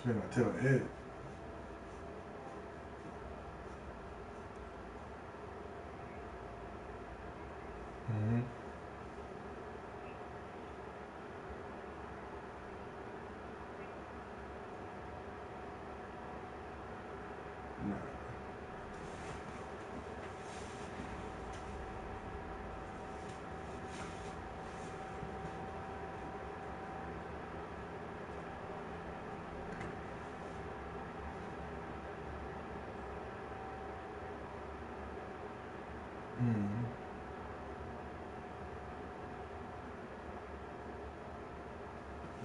Spin my tail head. Mm-hmm. Nah. Mm-hmm.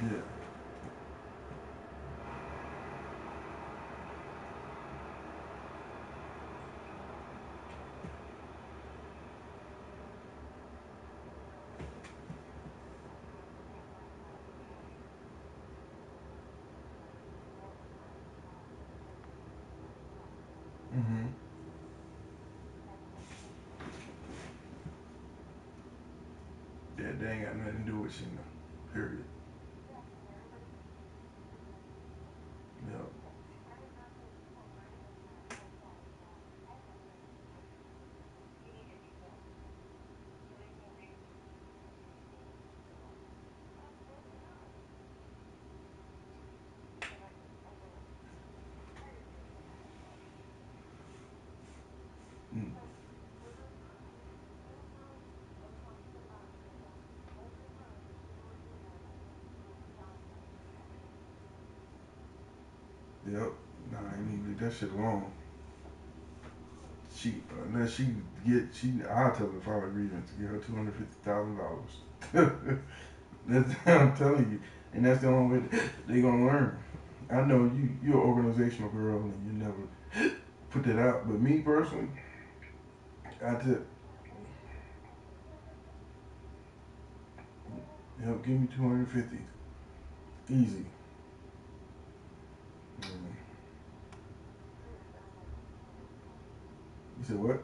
Yeah. Mm-hmm. Yeah, they ain't got nothing to do with you, know. Period. Yep. Mm. Yep. Nah, I ain't even leave that shit alone. She unless I'll tell her to file a grievance to get her $250,000. That's I'm telling you, and that's the only way they gonna learn. I know you're an organizational girl and you never put that out, but me personally, I just give me 250, easy. Mm. You said what?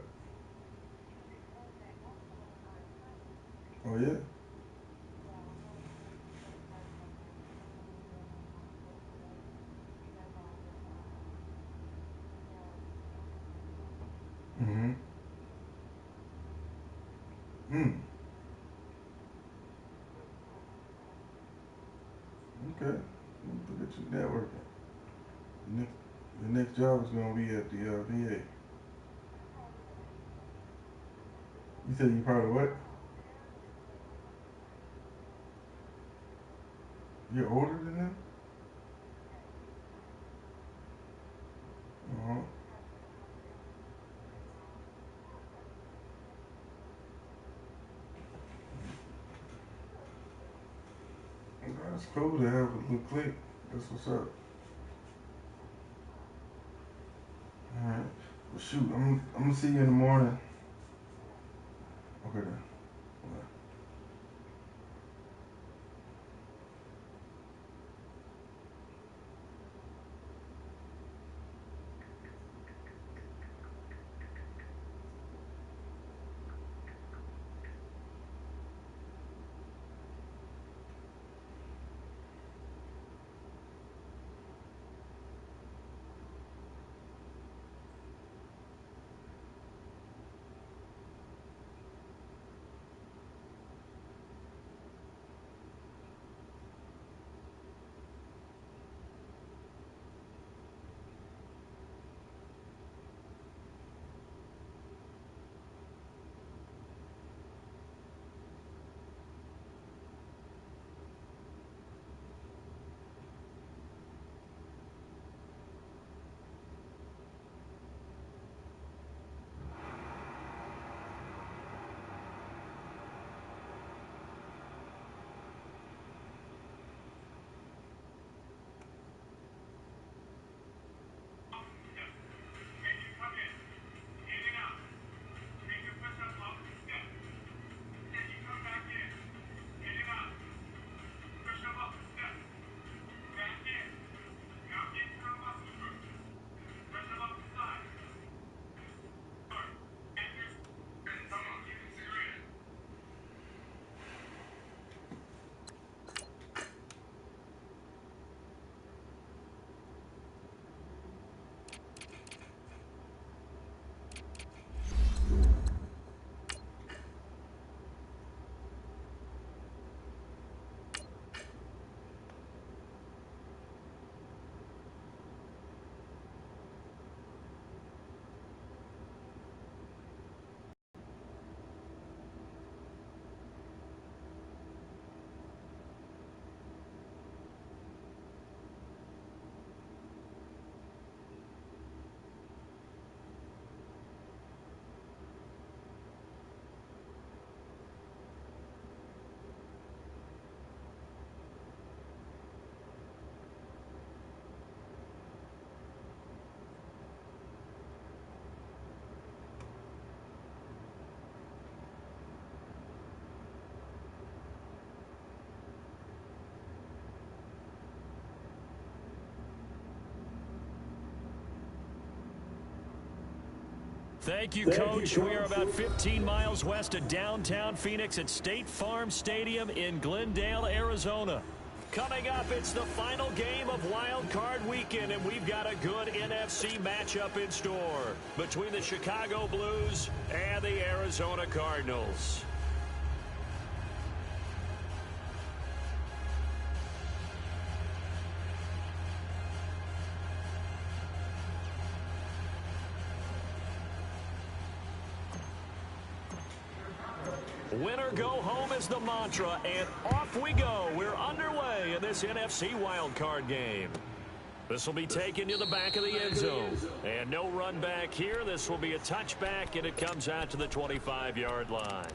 Oh yeah. Mm-hmm. Mm. Okay. Look at you networking. The next, the next job is gonna be at the VA. You said you part of what? You're older than them? Uh-huh. That's cool to have a little click. That's what's up. Alright. Well, shoot, I'm gonna see you in the morning. Okay then. Bye. Thank you, Coach. We are about 15 miles west of downtown Phoenix at State Farm Stadium in Glendale, Arizona. Coming up, it's the final game of Wild Card Weekend, and we've got a good NFC matchup in store between the Chicago Blues and the Arizona Cardinals. Winner go home is the mantra, and off we go. We're underway in this NFC wildcard game. This will be taken to the back of the end zone. And no run back here. This will be a touchback, and it comes out to the 25-yard line.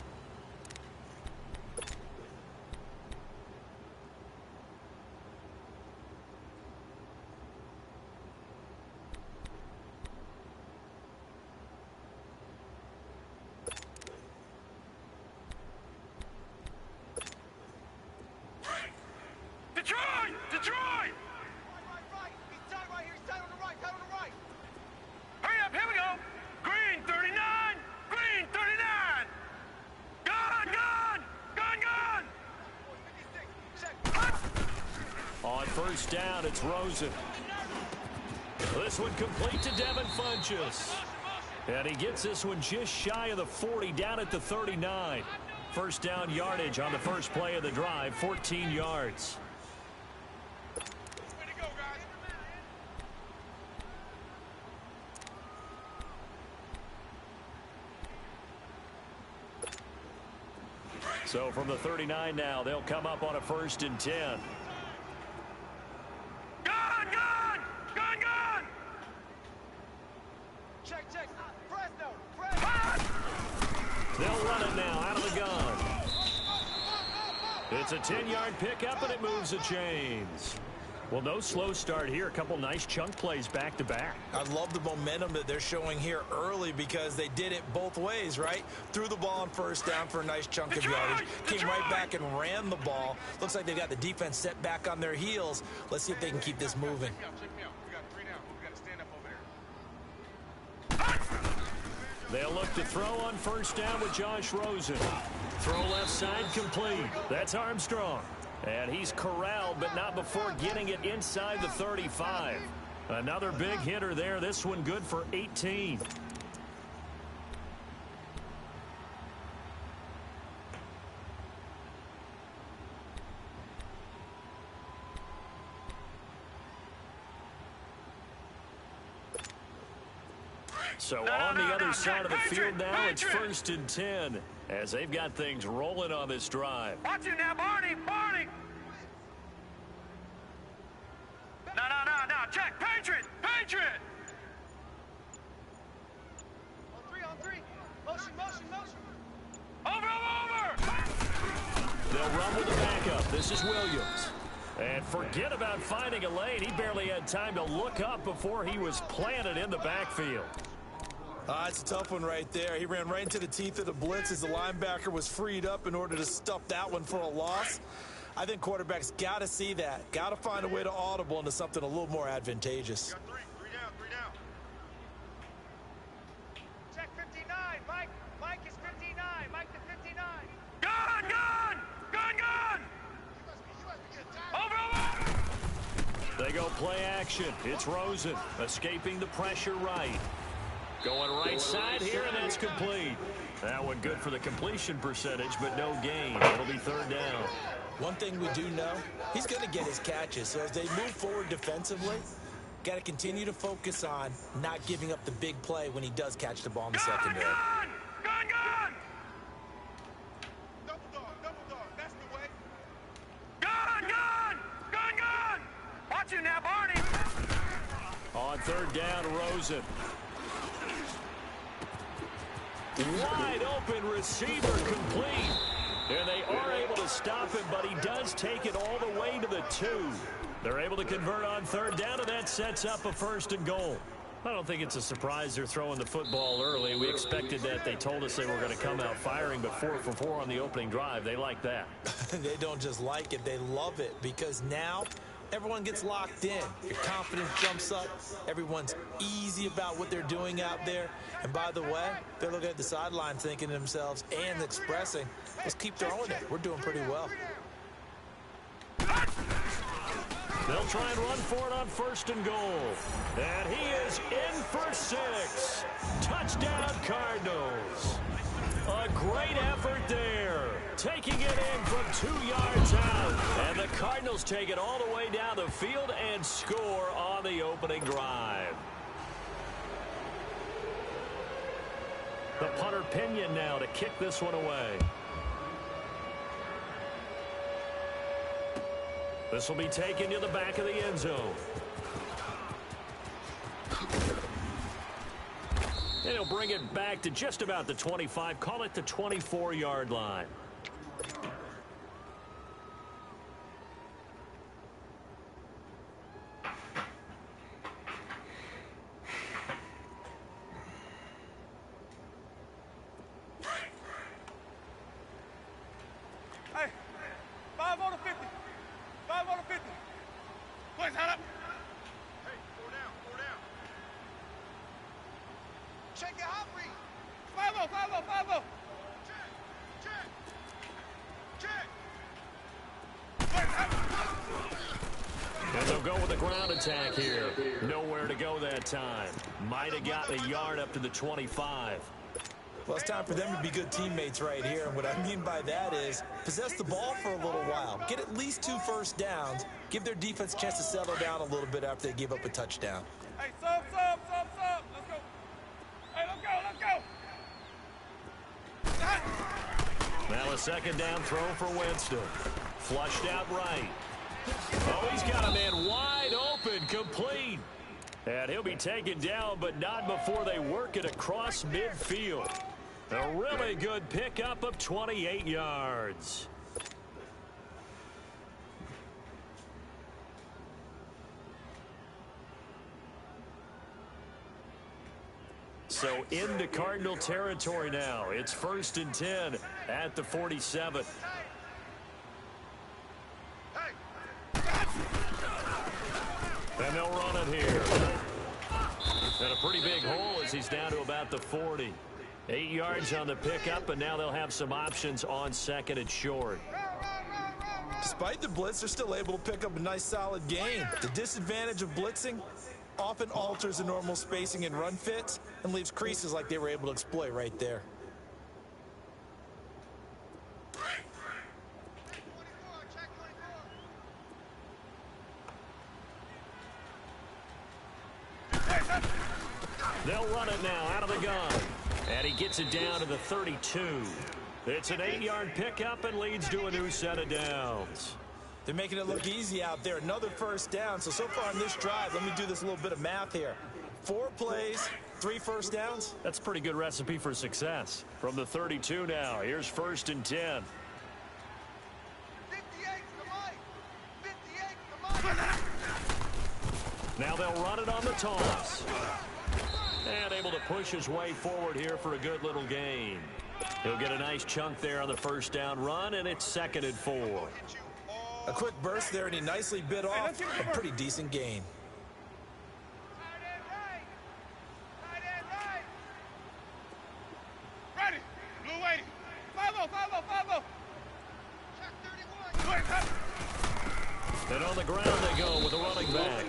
First down, it's Rosen. This one complete to Devin Funchess. And he gets this one just shy of the 40, down at the 39. First down yardage on the first play of the drive, 14 yards. Way to go, guys. So from the 39 now, they'll come up on a 1st and 10. They'll run it now out of the gun. It's a 10-yard pickup, and it moves the chains. Well, no slow start here. A couple nice chunk plays back-to-back. I love the momentum that they're showing here early because they did it both ways, right? Threw the ball on first down for a nice chunk of yardage. Came right back and ran the ball. Looks like they got the defense set back on their heels. Let's see if they can keep this moving. They'll look to throw on first down with Josh Rosen. Throw left side complete. That's Armstrong. And he's corralled, but not before getting it inside the 35. Another big hitter there. This one good for 18. So on the other side of the field now, it's 1st and 10 as they've got things rolling on this drive. Watch it now, Barney. No. Check. Patriot. On three. Motion. Over. They'll run with the backup. This is Williams. And forget about finding a lane. He barely had time to look up before he was planted in the backfield. It's a tough one right there. He ran right into the teeth of the blitz as the linebacker was freed up in order to stuff that one for a loss. I think quarterbacks got to see that. Got to find a way to audible into something a little more advantageous. Three down. Check 59. Mike is 59. Mike to 59. Gun! Over. They go play action. It's Rosen escaping the pressure right. Going right side here, and that's complete. That one good for the completion percentage, but no gain. It'll be 3rd down. One thing we do know, he's going to get his catches. So as they move forward defensively, got to continue to focus on not giving up the big play when he does catch the ball in the secondary. Gun! Double dog, that's the way. Gun! Watch it now, Barney. On 3rd down, Rosen. Wide open receiver complete. And they are able to stop him, but he does take it all the way to the 2. They're able to convert on 3rd down, and that sets up a 1st and goal. I don't think it's a surprise they're throwing the football early. We expected that. They told us they were going to come out firing, but 4 for 4 on the opening drive. They like that. They don't just like it. They love it because now everyone gets locked in. Your confidence jumps up. Everyone's easy about what they're doing out there. And by the way, they're looking at the sideline thinking to themselves and expressing, let's keep throwing it. We're doing pretty well. They'll try and run for it on 1st and goal. And he is in for 6. Touchdown, Cardinals. A great effort there. Taking it in from 2 yards out. And the Cardinals take it all the way down the field and score on the opening drive. The punter Pinion now to kick this one away. This will be taken to the back of the end zone. And he'll bring it back to just about the 25. Call it the 24-yard line. Hey, 5 on the 50. 5 on the 50. Boys, head up. Hey, 4 down, 4 down. Check your hot read. 5-0, 5-0, 5-0. Check, check, check. And they'll go with a ground attack here. Nowhere to go that time. Might have gotten a yard up to the 25. Well, it's time for them to be good teammates right here. And what I mean by that is possess the ball for a little while. Get at least 2 first downs. Give their defense a chance to settle down a little bit after they give up a touchdown. Hey, sub. Let's go. Hey, let's go. Now a 2nd down throw for Winston. Flushed out right. Oh, he's got a man wide open, complete. And he'll be taken down, but not before they work it across midfield. A really good pickup of 28 yards. So into Cardinal territory now. It's 1st and 10 at the 47. And they'll run it here. And a pretty big hole as he's down to about the 40. 8 yards on the pickup, and now they'll have some options on 2nd and short. Despite the blitz, they're still able to pick up a nice solid gain. The disadvantage of blitzing often alters the normal spacing and run fits and leaves creases like they were able to exploit right there. They'll run it now out of the gun. And he gets it down to the 32. It's an 8-yard pickup and leads to a new set of downs. They're making it look easy out there. Another 1st down. So far on this drive, let me do this little bit of math here. 4 plays, 3 first downs. That's a pretty good recipe for success. From the 32 now, here's 1st and 10. 58 to Mike. 58 to Mike. Now they'll run it on the toss. And able to push his way forward here for a good little gain. He'll get a nice chunk there on the 1st down run, and it's 2nd and 4. A quick burst there, and he nicely bit off a pretty decent gain. Tight end right. Tight end right. Ready. Blue 80. 5-0, 5-0, 5-0. Check 31. And on the ground they go with a running back.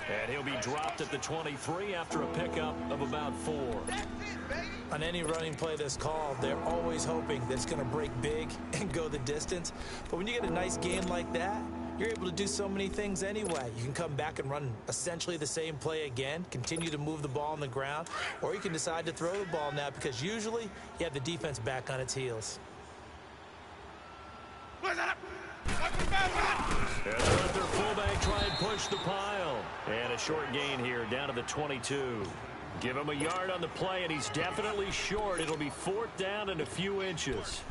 And he'll be dropped at the 23 after a pickup of about 4. On any running play that's called, they're always hoping that it's going to break big and go the distance. But when you get a nice gain like that, you're able to do so many things anyway. You can come back and run essentially the same play again, continue to move the ball on the ground, or you can decide to throw the ball now because usually you have the defense back on its heels. And they'll let their fullback try and push the pile. And a short gain here down to the 22. Give him a yard on the play, and he's definitely short. It'll be 4th down and a few inches.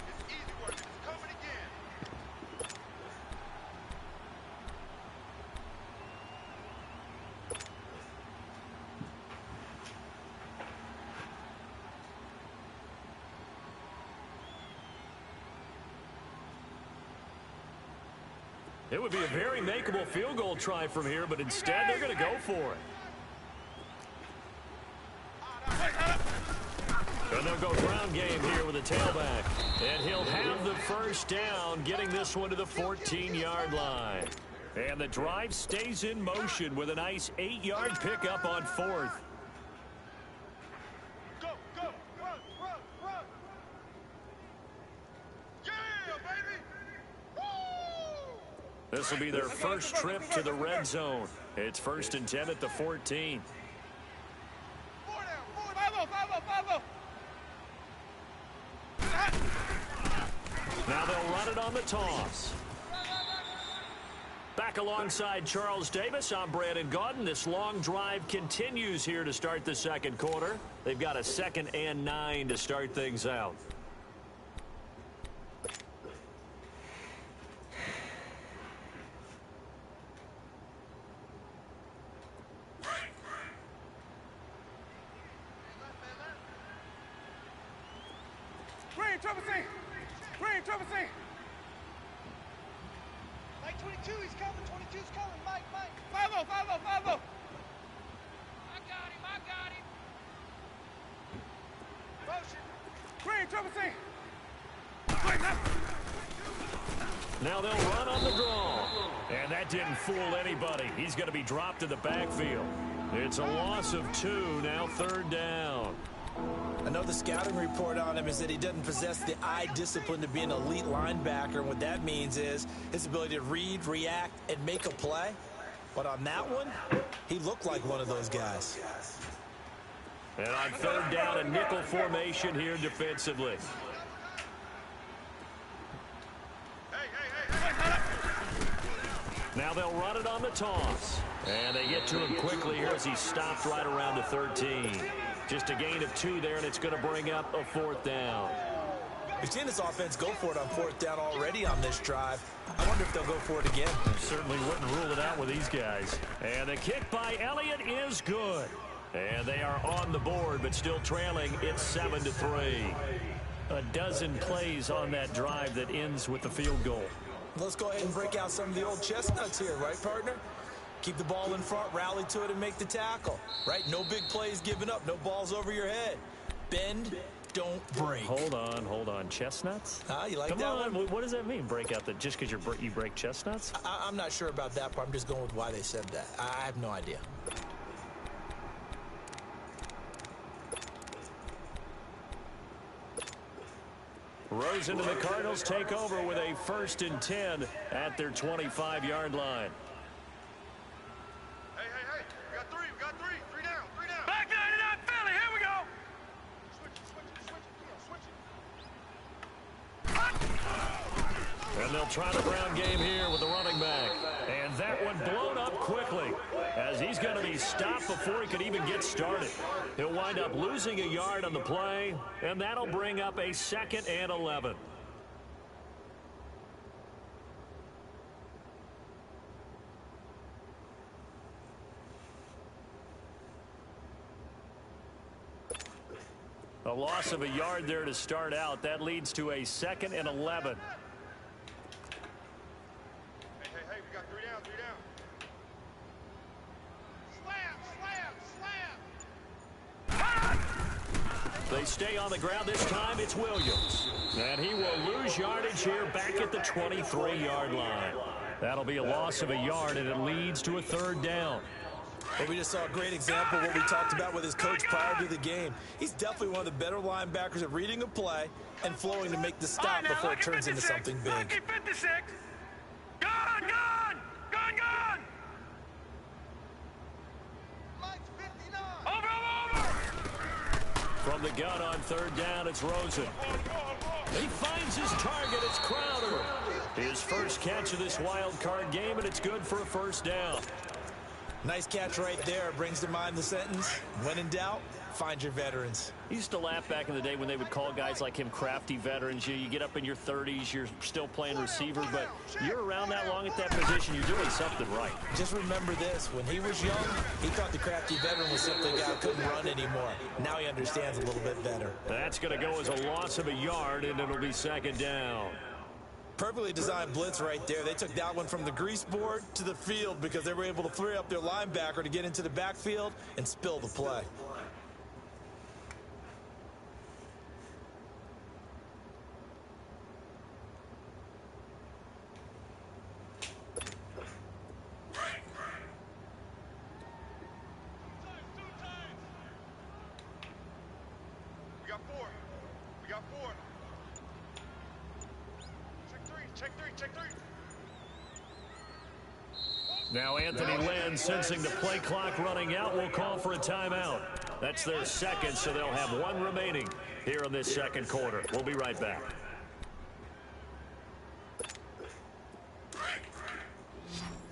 It would be a very makeable field goal try from here, but instead they're going to go for it. And they'll go ground game here with a tailback. And he'll have the first down, getting this one to the 14-yard line. And the drive stays in motion with a nice 8-yard pickup on 4th. Go, go, run, run, run. Yeah, baby. Woo! This will be their first trip to the red zone. It's 1st and 10 at the 14. 4 down, 5-0. Now they'll run it on the toss. Back alongside Charles Davis, I'm Brandon Gaudin. This long drive continues here to start the second quarter. They've got a 2nd and 9 to start things out. Green, triple C. Green, triple C. Mike 22, he's coming. 22's coming. Mike. 5-0. I got him. Motion. Green, triple C. Now they'll run on the draw. And that didn't fool anybody. He's going to be dropped in the backfield. It's a loss of 2, now 3rd down. I know the scouting report on him is that he doesn't possess the eye discipline to be an elite linebacker. And what that means is his ability to read, react, and make a play. But on that one, he looked like one of those guys. And on 3rd down, a nickel formation here defensively. Now they'll run it on the toss. And they get to him quickly here as he stopped right around the 13. Just a gain of 2 there, and it's going to bring up a 4th down. We've seen this offense go for it on 4th down already on this drive. I wonder if they'll go for it again. Certainly wouldn't rule it out with these guys. And the kick by Elliott is good. And they are on the board, but still trailing. It's 7-3. A dozen plays on that drive that ends with the field goal. Let's go ahead and break out some of the old chestnuts here, right, partner? Keep the ball in front, rally to it, and make the tackle, right? No big plays given up, no balls over your head. Bend, don't break. Hold on. Chestnuts? You like Come that on. one? What does that mean, break out? Just because you break chestnuts? I'm not sure about that part. I'm just going with why they said that. I have no idea. Rosen and the Cardinals take over with a 1st and 10 at their 25-yard line. Hey. We got three. 3 down. Back 99 Philly. Here we go. Switch it. And they'll try the ground game here with the running back. And that one blown up quickly as he's going to be stopped before he could even get started. He'll wind up losing a yard on the play, and that'll bring up a 2nd and 11. A loss of a yard there to start out. That leads to a 2nd and 11. Hey, we got 3 down. Slam. They stay on the ground this time. It's Williams. And he will lose yardage here back at the 23-yard line. That'll be a loss of a yard, and it leads to a 3rd down. But we just saw a great example of what we talked about with his coach prior to the game. He's definitely one of the better linebackers at reading a play and flowing to make the stop before it turns into something big. Lucky 56. Gone. Mike's 59. Over. From the gun on 3rd down, it's Rosen. He finds his target. It's Crowder. His first catch of this wild card game, and it's good for a 1st down. Nice catch right there. Brings to mind the sentence, when in doubt, find your veterans. He used to laugh back in the day when they would call guys like him crafty veterans. You get up in your 30s, you're still playing receiver, but you're around that long at that position, you're doing something right. Just remember this, when he was young, he thought the crafty veteran was simply a guy who couldn't run anymore. Now he understands a little bit better. That's going to go as a loss of a yard, and it'll be 2nd down. Perfectly designed blitz right there. They took that one from the grease board to the field because they were able to free up their linebacker to get into the backfield and spill the play. We got four. We got four. Check three, check three. Now Anthony Lynn, sensing the play clock running out, will call for a timeout. That's their second, so they'll have one remaining here in this second quarter. We'll be right back.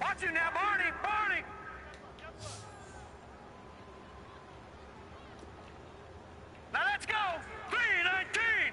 Watch it now, Barney! Barney! Now let's go! 3:19!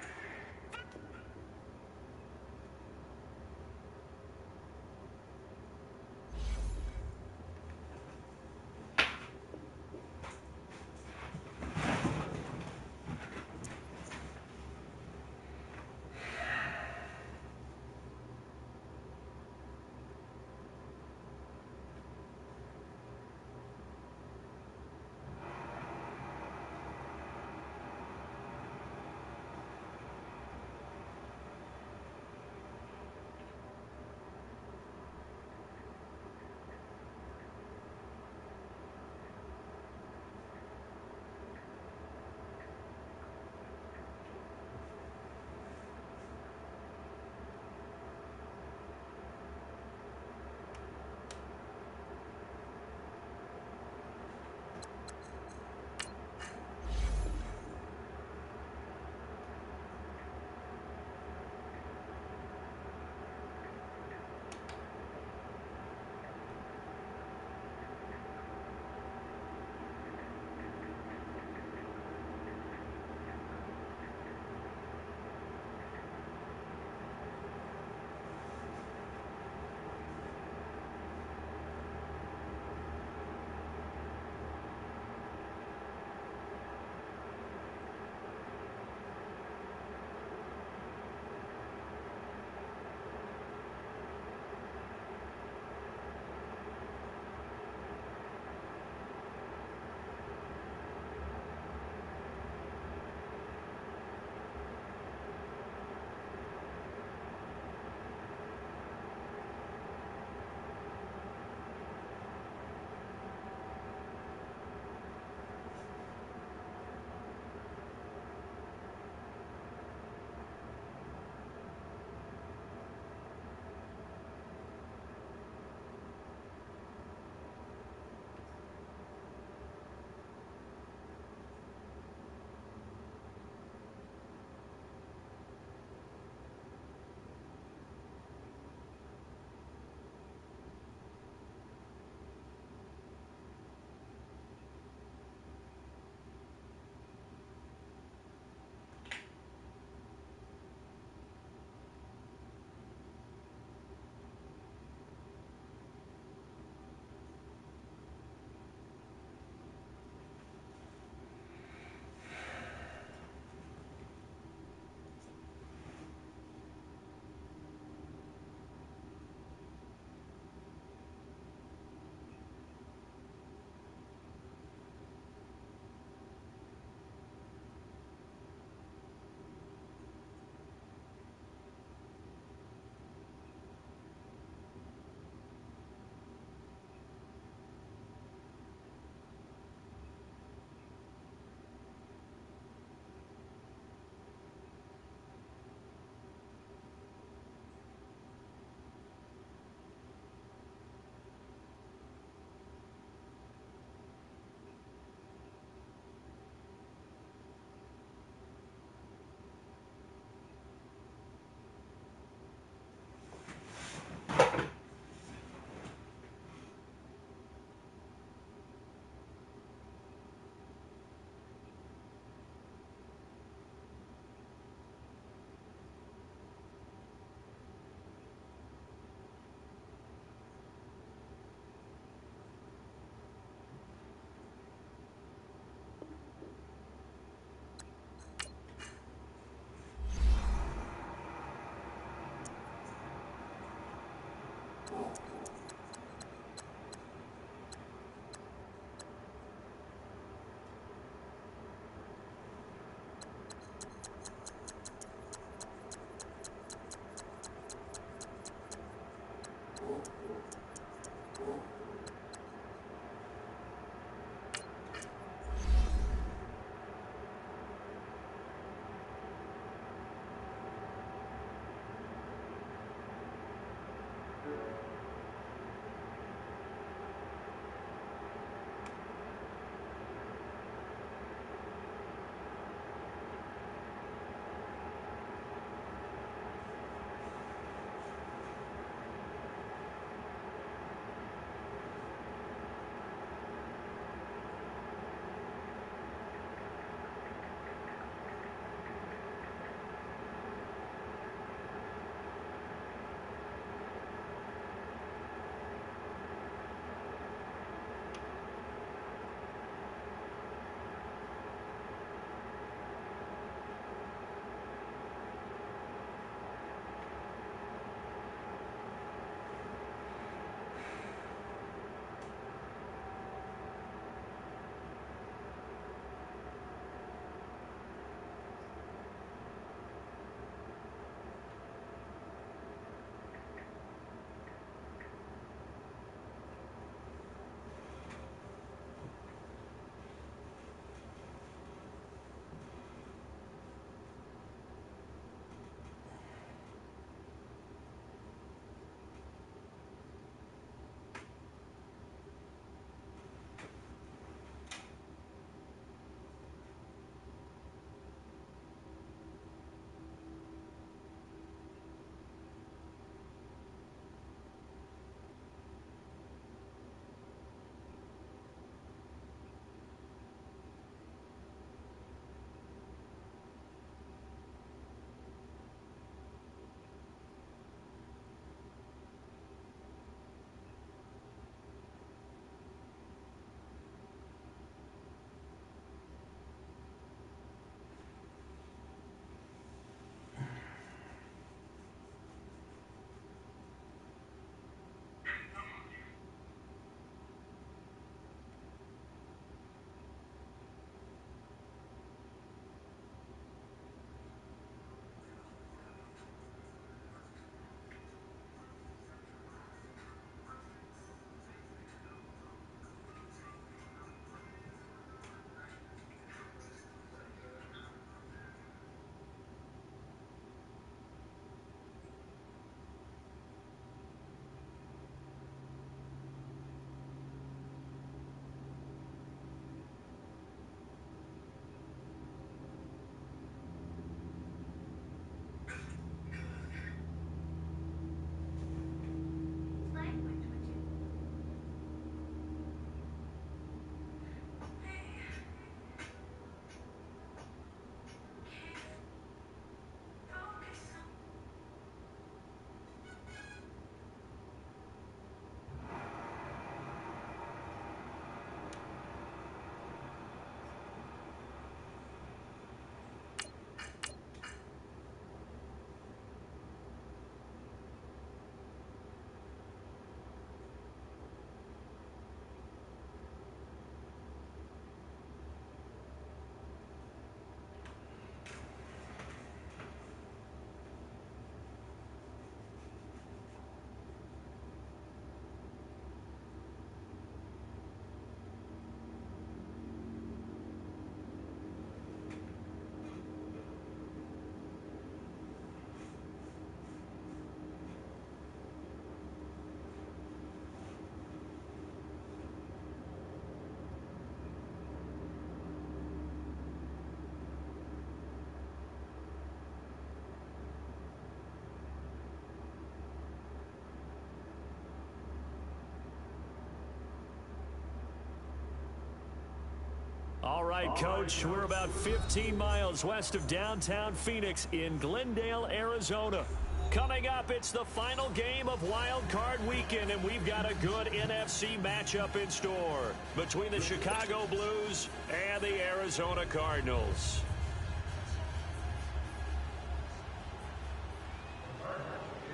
All right, Coach, we're about 15 miles west of downtown Phoenix in Glendale, Arizona. Coming up, it's the final game of Wild Card Weekend, and we've got a good NFC matchup in store between the Chicago Blues and the Arizona Cardinals.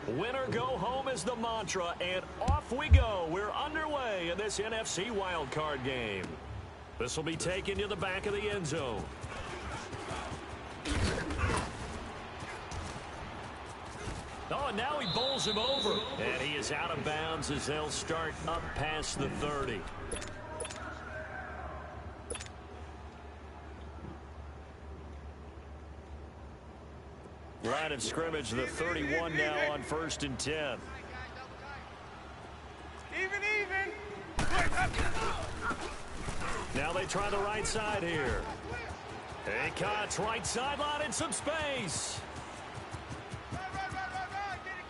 Winner go home is the mantra, and off we go. We're underway in this NFC wildcard game. This will be taken to the back of the end zone. Oh, and now he bowls him over. And he is out of bounds as they'll start up past the 30. Line of scrimmage, the 31 now on 1st and 10. Even. Now they try the right side here. He cuts right sideline in some space.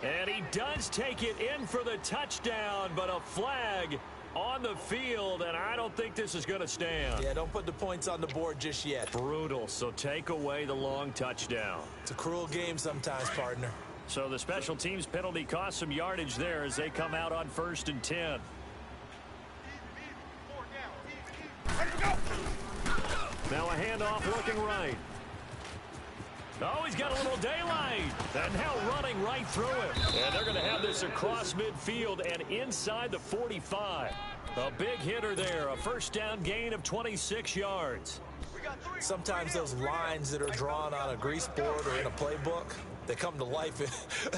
And he does take it in for the touchdown, but a flag on the field, and I don't think this is going to stand. Yeah, don't put the points on the board just yet. Brutal, so take away the long touchdown. It's a cruel game sometimes, partner. So the special teams penalty cost some yardage there as they come out on 1st and 10. Now a handoff looking right. Oh, he's got a little daylight. And now running right through it. And they're going to have this across midfield and inside the 45. A big hitter there. A first down gain of 26 yards. Sometimes those lines that are drawn on a grease board or in a playbook, they come to life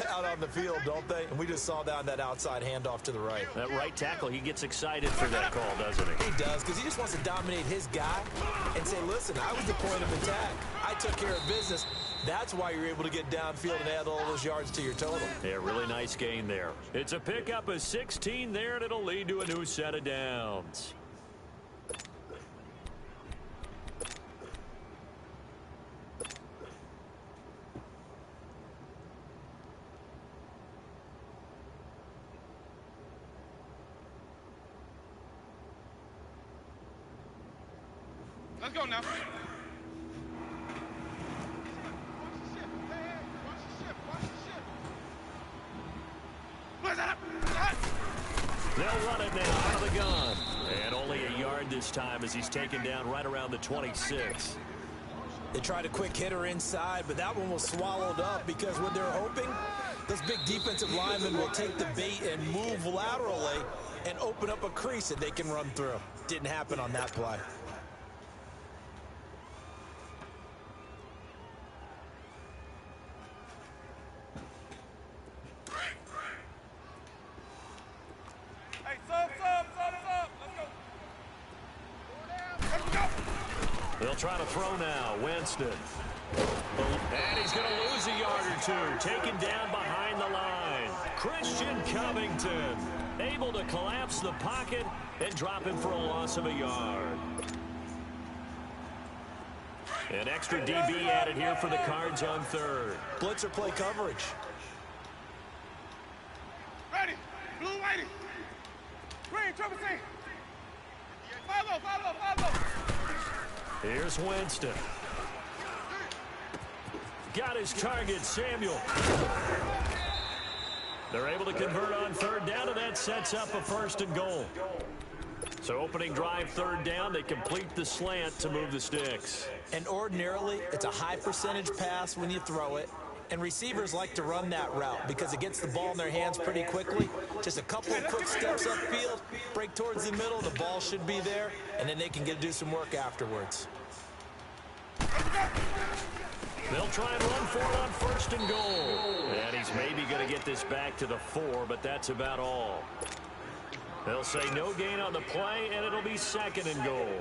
out on the field, don't they? And we just saw down that outside handoff to the right. That right tackle, he gets excited for that call, doesn't he? He does, because he just wants to dominate his guy and say, listen, I was the point of attack. I took care of business. That's why you're able to get downfield and add all those yards to your total. Yeah, really nice gain there. It's a pickup of 16 there, and it'll lead to a new set of downs. Let's go now. They'll run it now out of the gun. And only a yard this time as he's taken down right around the 26. They tried a quick hitter inside, but that one was swallowed up because what they're hoping, those big defensive linemen will take the bait and move laterally and open up a crease that they can run through. Didn't happen on that play. They'll try to throw now. Winston. And he's going to lose a yard or two. Taken down behind the line. Christian Covington able to collapse the pocket and drop him for a loss of a yard. An extra DB added here for the Cards on 3rd. Blitzer play coverage. Ready. Blue whitey. Green, triple C. Follow. Here's Winston. Got his target, Samuel. They're able to convert on 3rd down, and that sets up a 1st and goal. So opening drive, 3rd down, they complete the slant to move the sticks. And ordinarily, it's a high percentage pass when you throw it. And receivers like to run that route because it gets the ball in their hands pretty quickly. Just a couple of quick steps upfield, break towards the middle, the ball should be there, and then they can do some work afterwards. They'll try and run for it on 1st and goal. And he's maybe going to get this back to the 4, but that's about all. They'll say no gain on the play, and it'll be 2nd and goal.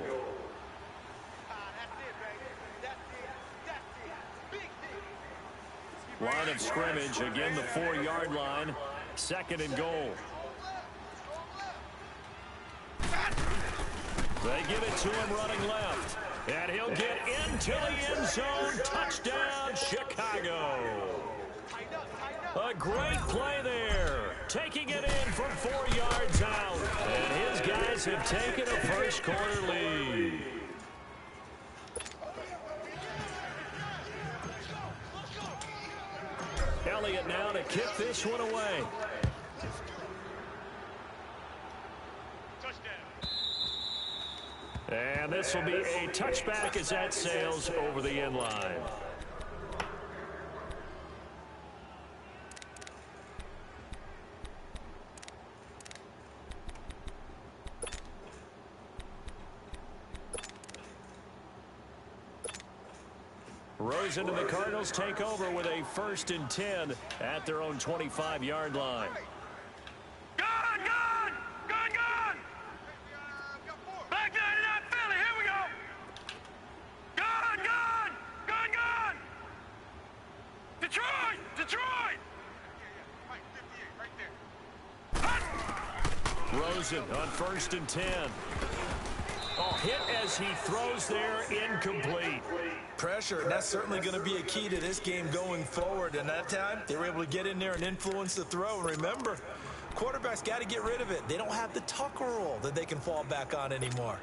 Line of scrimmage, again the 4-yard line, 2nd and goal. They give it to him running left. And he'll get into the end zone. Touchdown, Chicago. A great play there. Taking it in from 4 yards out. And his guys have taken a first-quarter lead. Elliott now to kick this one away. And this will be a touchback as that sails over the end line. Rosen and the Cardinals take over with a 1st and 10 at their own 25-yard line. Gone! Back 99 Philly, here we go! Gone! Detroit! Mike, 58, right there. Rosen on 1st and 10. Oh, hit as he throws there, incomplete. Pressure, and that's certainly going to be a key to this game going forward. And that time, they were able to get in there and influence the throw. And remember, quarterbacks got to get rid of it. They don't have the Tucker rule that they can fall back on anymore.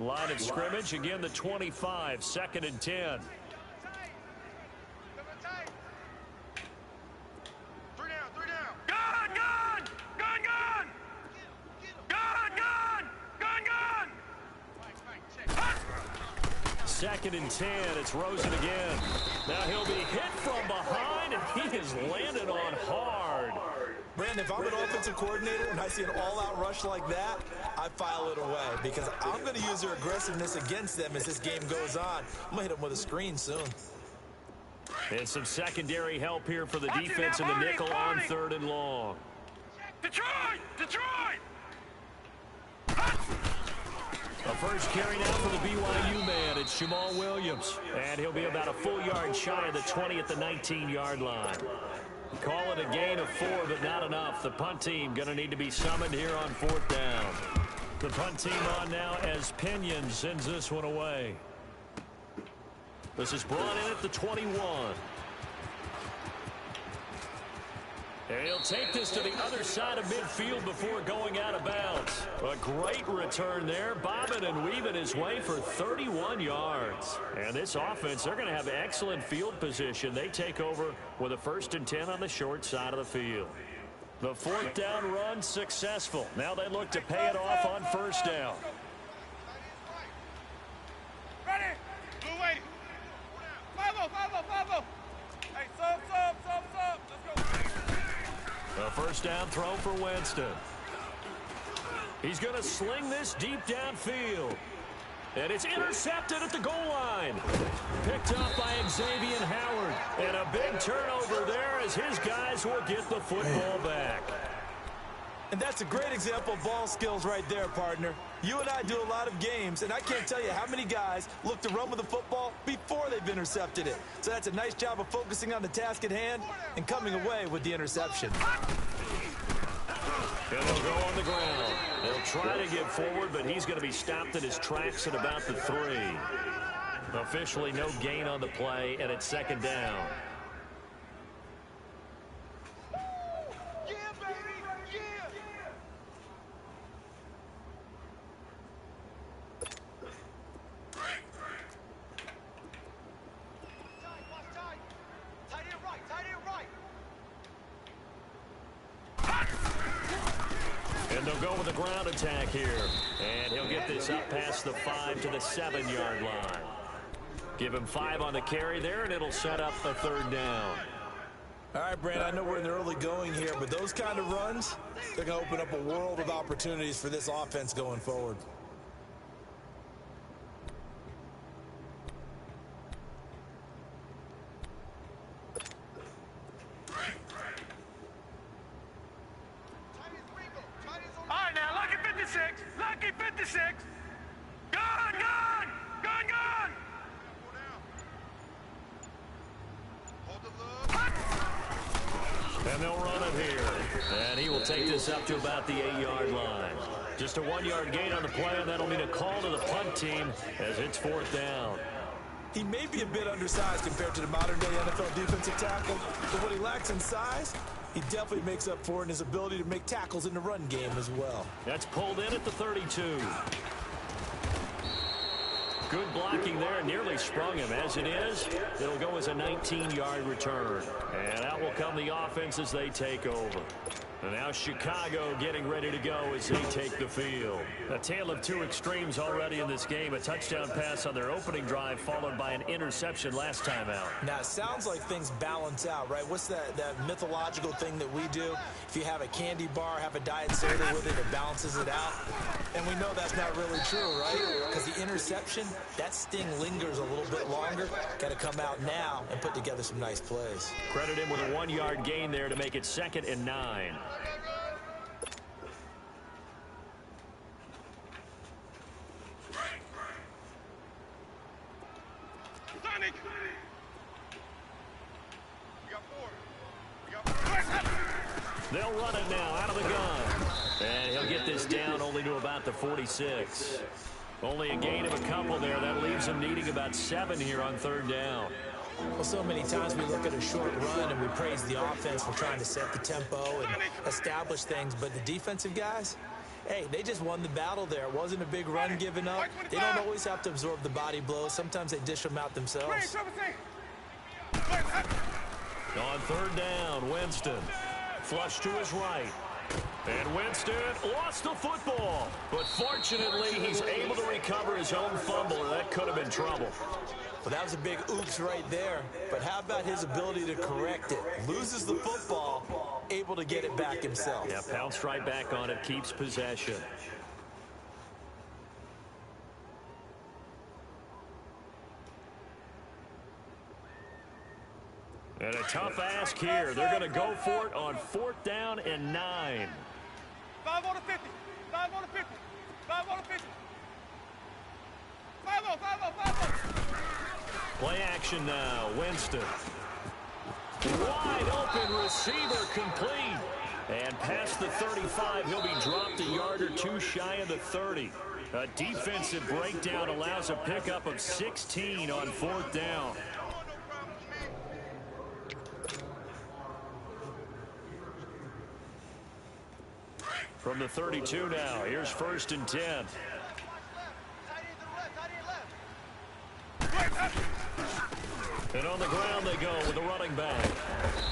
Line of scrimmage, again the 25, 2nd and 10. Three down. Gone! 2nd and 10, it's Rosen again. Now he'll be hit from behind, and he is landed on hard. Brandon, if I'm an offensive coordinator and I see an all-out rush like that, I file it away because I'm going to use their aggressiveness against them as this game goes on. I'm going to hit them with a screen soon. And some secondary help here for the defense in the nickel on 3rd and long. Detroit! A first carry now for the BYU man. It's Jamal Williams. And he'll be about a full yard shy of the 20 at the 19-yard line. Call it a gain of 4, but not enough. The punt team going to need to be summoned here on 4th down. The punt team on now as Pinion sends this one away. This is brought in at the 21. And he'll take this to the other side of midfield before going out of bounds. A great return there, bobbing and weaving his way for 31 yards. And this offense, they're going to have excellent field position. They take over with a 1st and 10 on the short side of the field. The 4th down run successful. Now they look to pay it off on 1st down. Ready? Blue waiting. 5-0. Hey, sub. Let's go. A 1st down throw for Winston. He's going to sling this deep downfield. And it's intercepted at the goal line. Picked up by Xavier Howard. And a big turnover there as his guys will get the football back. And that's a great example of ball skills right there, partner. You and I do a lot of games, and I can't tell you how many guys look to run with the football before they've intercepted it. So that's a nice job of focusing on the task at hand and coming away with the interception. And they'll go on the ground. They'll try to get forward, but he's going to be stopped in his tracks at about the 3. Officially no gain on the play, and it's 2nd down. And they'll go with a ground attack here. And he'll get this up past the 5 to the 7-yard line. Give him 5 on the carry there, and it'll set up a 3rd down. All right, Brand, I know we're in the early going here, but those kind of runs, they're going to open up a world of opportunities for this offense going forward. All right, now, lucky 56. Gone. And they'll run it here. And he will take this up to about the 8-yard line. Just a 1-yard gain on the play, and that'll mean a call to the punt team as it's 4th down. He may be a bit undersized compared to the modern-day NFL defensive tackle, but what he lacks in size, he definitely makes up for in his ability to make tackles in the run game as well. That's pulled in at the 32. Good blocking there, nearly sprung him. As it is, it'll go as a 19-yard return. And out will come the offense as they take over. And now Chicago getting ready to go as they take the field. A tale of 2 extremes already in this game. A touchdown pass on their opening drive followed by an interception last time out. Now, it sounds like things balance out, right? What's that mythological thing that we do? If you have a candy bar, have a diet soda with it, it balances bounces it out. And we know that's not really true, right? Because the interception, that sting lingers a little bit longer. Got to come out now and put together some nice plays. Credit him with a 1-yard gain there to make it 2nd and 9. Sonic! We got 4. We got 4. They'll run it now out of the gun. And he'll get this down only to about the 46. Only a gain of a couple there. That leaves him needing about 7 here on 3rd down. Well, so many times we look at a short run and we praise the offense for trying to set the tempo and establish things. But the defensive guys, hey, they just won the battle there. It wasn't a big run given up. They don't always have to absorb the body blows. Sometimes they dish them out themselves. On 3rd down, Winston. Flush to his right. And Winston lost the football. But fortunately, he's able to recover his own fumble, or that could have been trouble. Well, that was a big oops right there. But how about his ability to correct it? Loses the football, able to get it back himself. Yeah, pounced right back on it, keeps possession. And a tough ask here. They're going to go for it on 4th down and 9. 5 on the 50. 5 on the 50. 5 on the 50. 5 on, 5 on, 5 on. Play action now. Winston. Wide open receiver complete. And past the 35, he'll be dropped a yard or 2 shy of the 30. A defensive breakdown allows a pickup of 16 on 4th down. From the 32 now, here's 1st and 10. Tight end to the left, tight end left. And on the ground they go with the running back.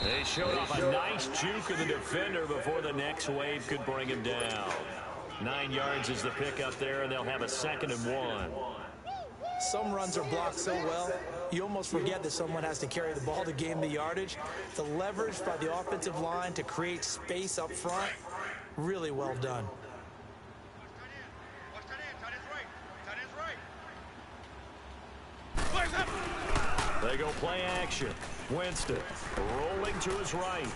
They showed off a nice juke of the defender before the next wave could bring him down. 9 yards is the pickup there, and they'll have a 2nd and 1. Some runs are blocked so well, you almost forget that someone has to carry the ball to gain the yardage. The leverage by the offensive line to create space up front, really well done. Watch tight end. Tight end's right. Tight end's right. Flags up. They go play action. Winston rolling to his right.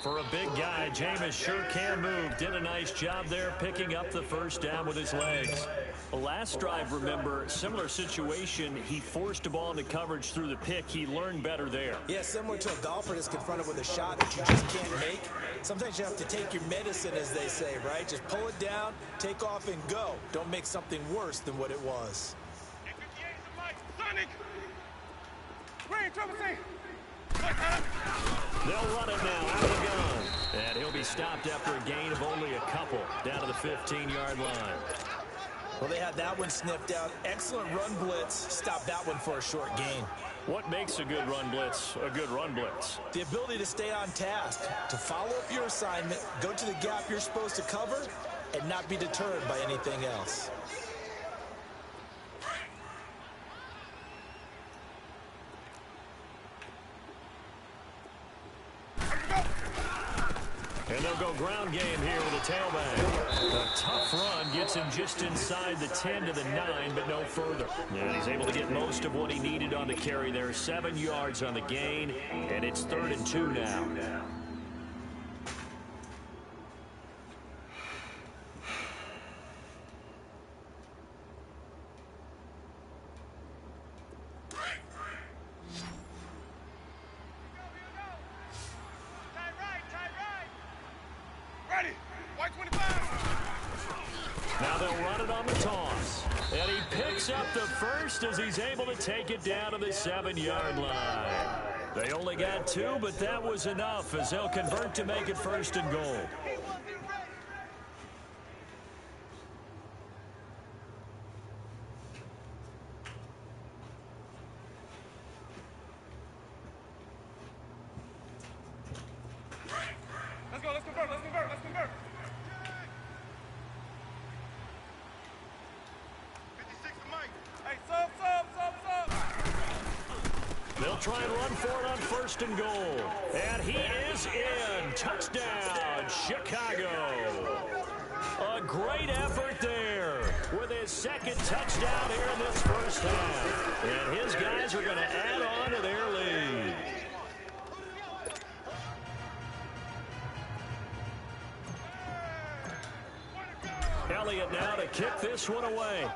For a big guy, Jameis sure can move. Did a nice job there picking up the 1st down with his legs. Last drive, remember, similar situation. He forced a ball into coverage through the pick. He learned better there. Yeah, similar to a golfer that's confronted with a shot that you just can't make. Sometimes you have to take your medicine, as they say, right? Just pull it down, take off, and go. Don't make something worse than what it was. 58 is the mic. Sonic. Green, trouble C. They'll run it now out of the gun. And he'll be stopped after a gain of only a couple down to the 15-yard line. Well, they had that one sniffed out. Excellent run blitz. Stop that one for a short gain. What makes a good run blitz a good run blitz? The ability to stay on task, to follow up your assignment, go to the gap you're supposed to cover, and not be deterred by anything else. And they'll go ground game here with a tailback. A tough run gets him just inside the 10 to the 9, but no further. And he's able to get most of what he needed on the carry there. 7 yards on the gain, and it's 3rd and 2 now. Ready. White 25. Now they'll run it on the toss. And he picks up the 1st as he's able to take it down to the 7-yard line. They only got 2, but that was enough as they'll convert to make it 1st and goal. Let's go. Let's convert. Let's convert. Let's convert. 56 to Mike. Hey, sub. They'll try and run for it on 1st and goal. And he is in Touchdown, Chicago. A great effort there with his second touchdown here in this first half. And his guys are going to add on to their lead. Elliott now to kick this one away.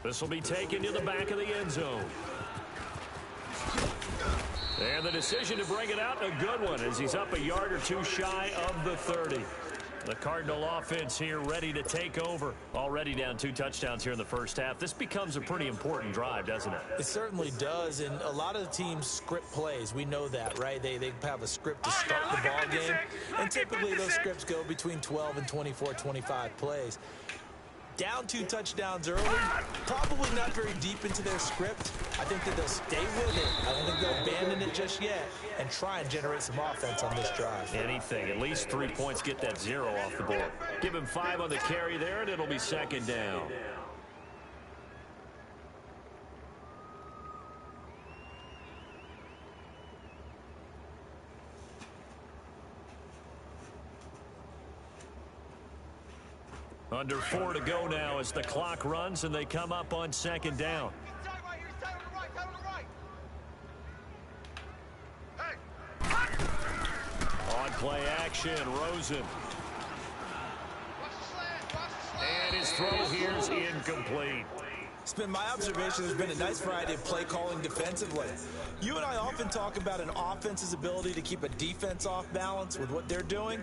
This will be taken to the back of the end zone. And the decision to bring it out, a good one, as he's up a yard or two shy of the 30. The Cardinal offense here ready to take over. Already down 2 touchdowns here in the first half. This becomes a pretty important drive, doesn't it? It certainly does, and a lot of the teams script plays. We know that, right? They have a script to start the ball game, and typically those scripts go between 12 and 24, 25 plays. Down 2 touchdowns early, probably not very deep into their script. I think that they'll stay with it. I don't think they'll abandon it just yet and try and generate some offense on this drive. Anything. At least 3 points, get that 0 off the board. Give him 5 on the carry there, and it'll be second down. Under 4 to go now as the clock runs and they come up on second down. On play action, Rosen. And his throw here is incomplete. It's been my observation there's been a nice variety of play calling defensively. You and I often talk about an offense's ability to keep a defense off balance with what they're doing.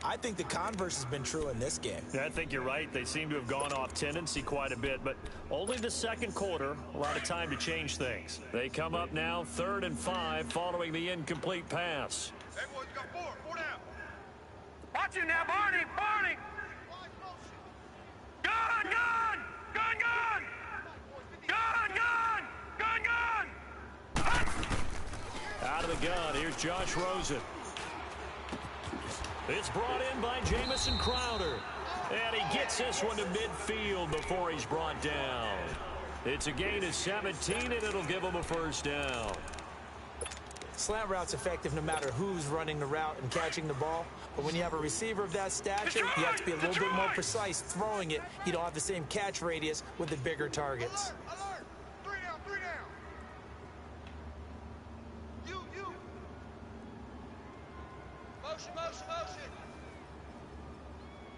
I think the converse has been true in this game. Yeah, I think you're right. They seem to have gone off tendency quite a bit, but only the second quarter, a lot of time to change things. They come up now 3rd and 5 following the incomplete pass. Hey, boys, you got 4 down. Watch it now, Barney, Barney. Gun, gun, gun, gun. Gun, gun, gun, gun. Out of the gun, here's Josh Rosen. It's brought in by Jamison Crowder. And he gets this one to midfield before he's brought down. It's a gain of 17, and it'll give him a first down. Slant route's effective no matter who's running the route and catching the ball. But when you have a receiver of that stature, you have to be a little bit more precise throwing it. You don't have the same catch radius with the bigger targets. Alert, 3 down, 3 down. You. Motion, motion, motion.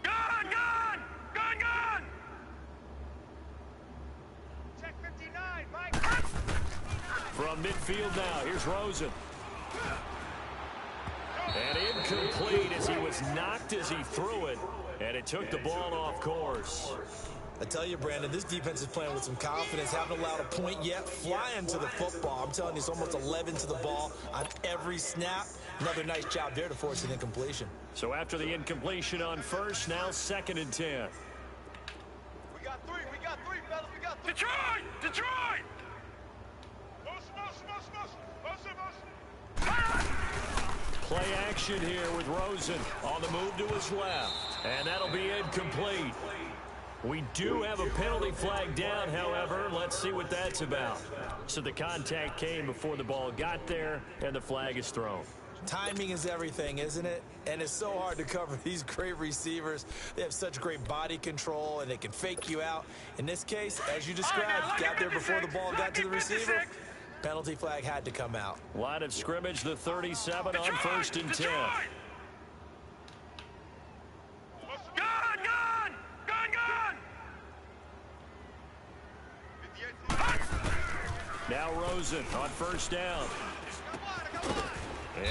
Gun, gun, gun, gun. Check 59, Mike. From midfield now, here's Rosen. And incomplete as he was knocked as he threw it. And it took the ball off course. I tell you, Brandon, this defense is playing with some confidence. Haven't allowed a point yet. Flying to the football. I'm telling you, it's almost 11 to the ball on every snap. Another nice job there to force an incompletion. So after the incompletion on first, now 2nd and 10. We got 3, fellas, we got 3. Detroit! Play action here with Rosen on the move to his left. And that'll be incomplete. We do have a penalty flag down, however. Let's see what that's about. So the contact came before the ball got there, and the flag is thrown. Timing is everything, isn't it? And it's so hard to cover these great receivers. They have such great body control, and they can fake you out. In this case, as you described, got there before the ball got to the receiver. Penalty flag had to come out. Line of scrimmage, the 37 on 1st and 10. Gun, gun, gun, gun. Now Rosen on 1st down.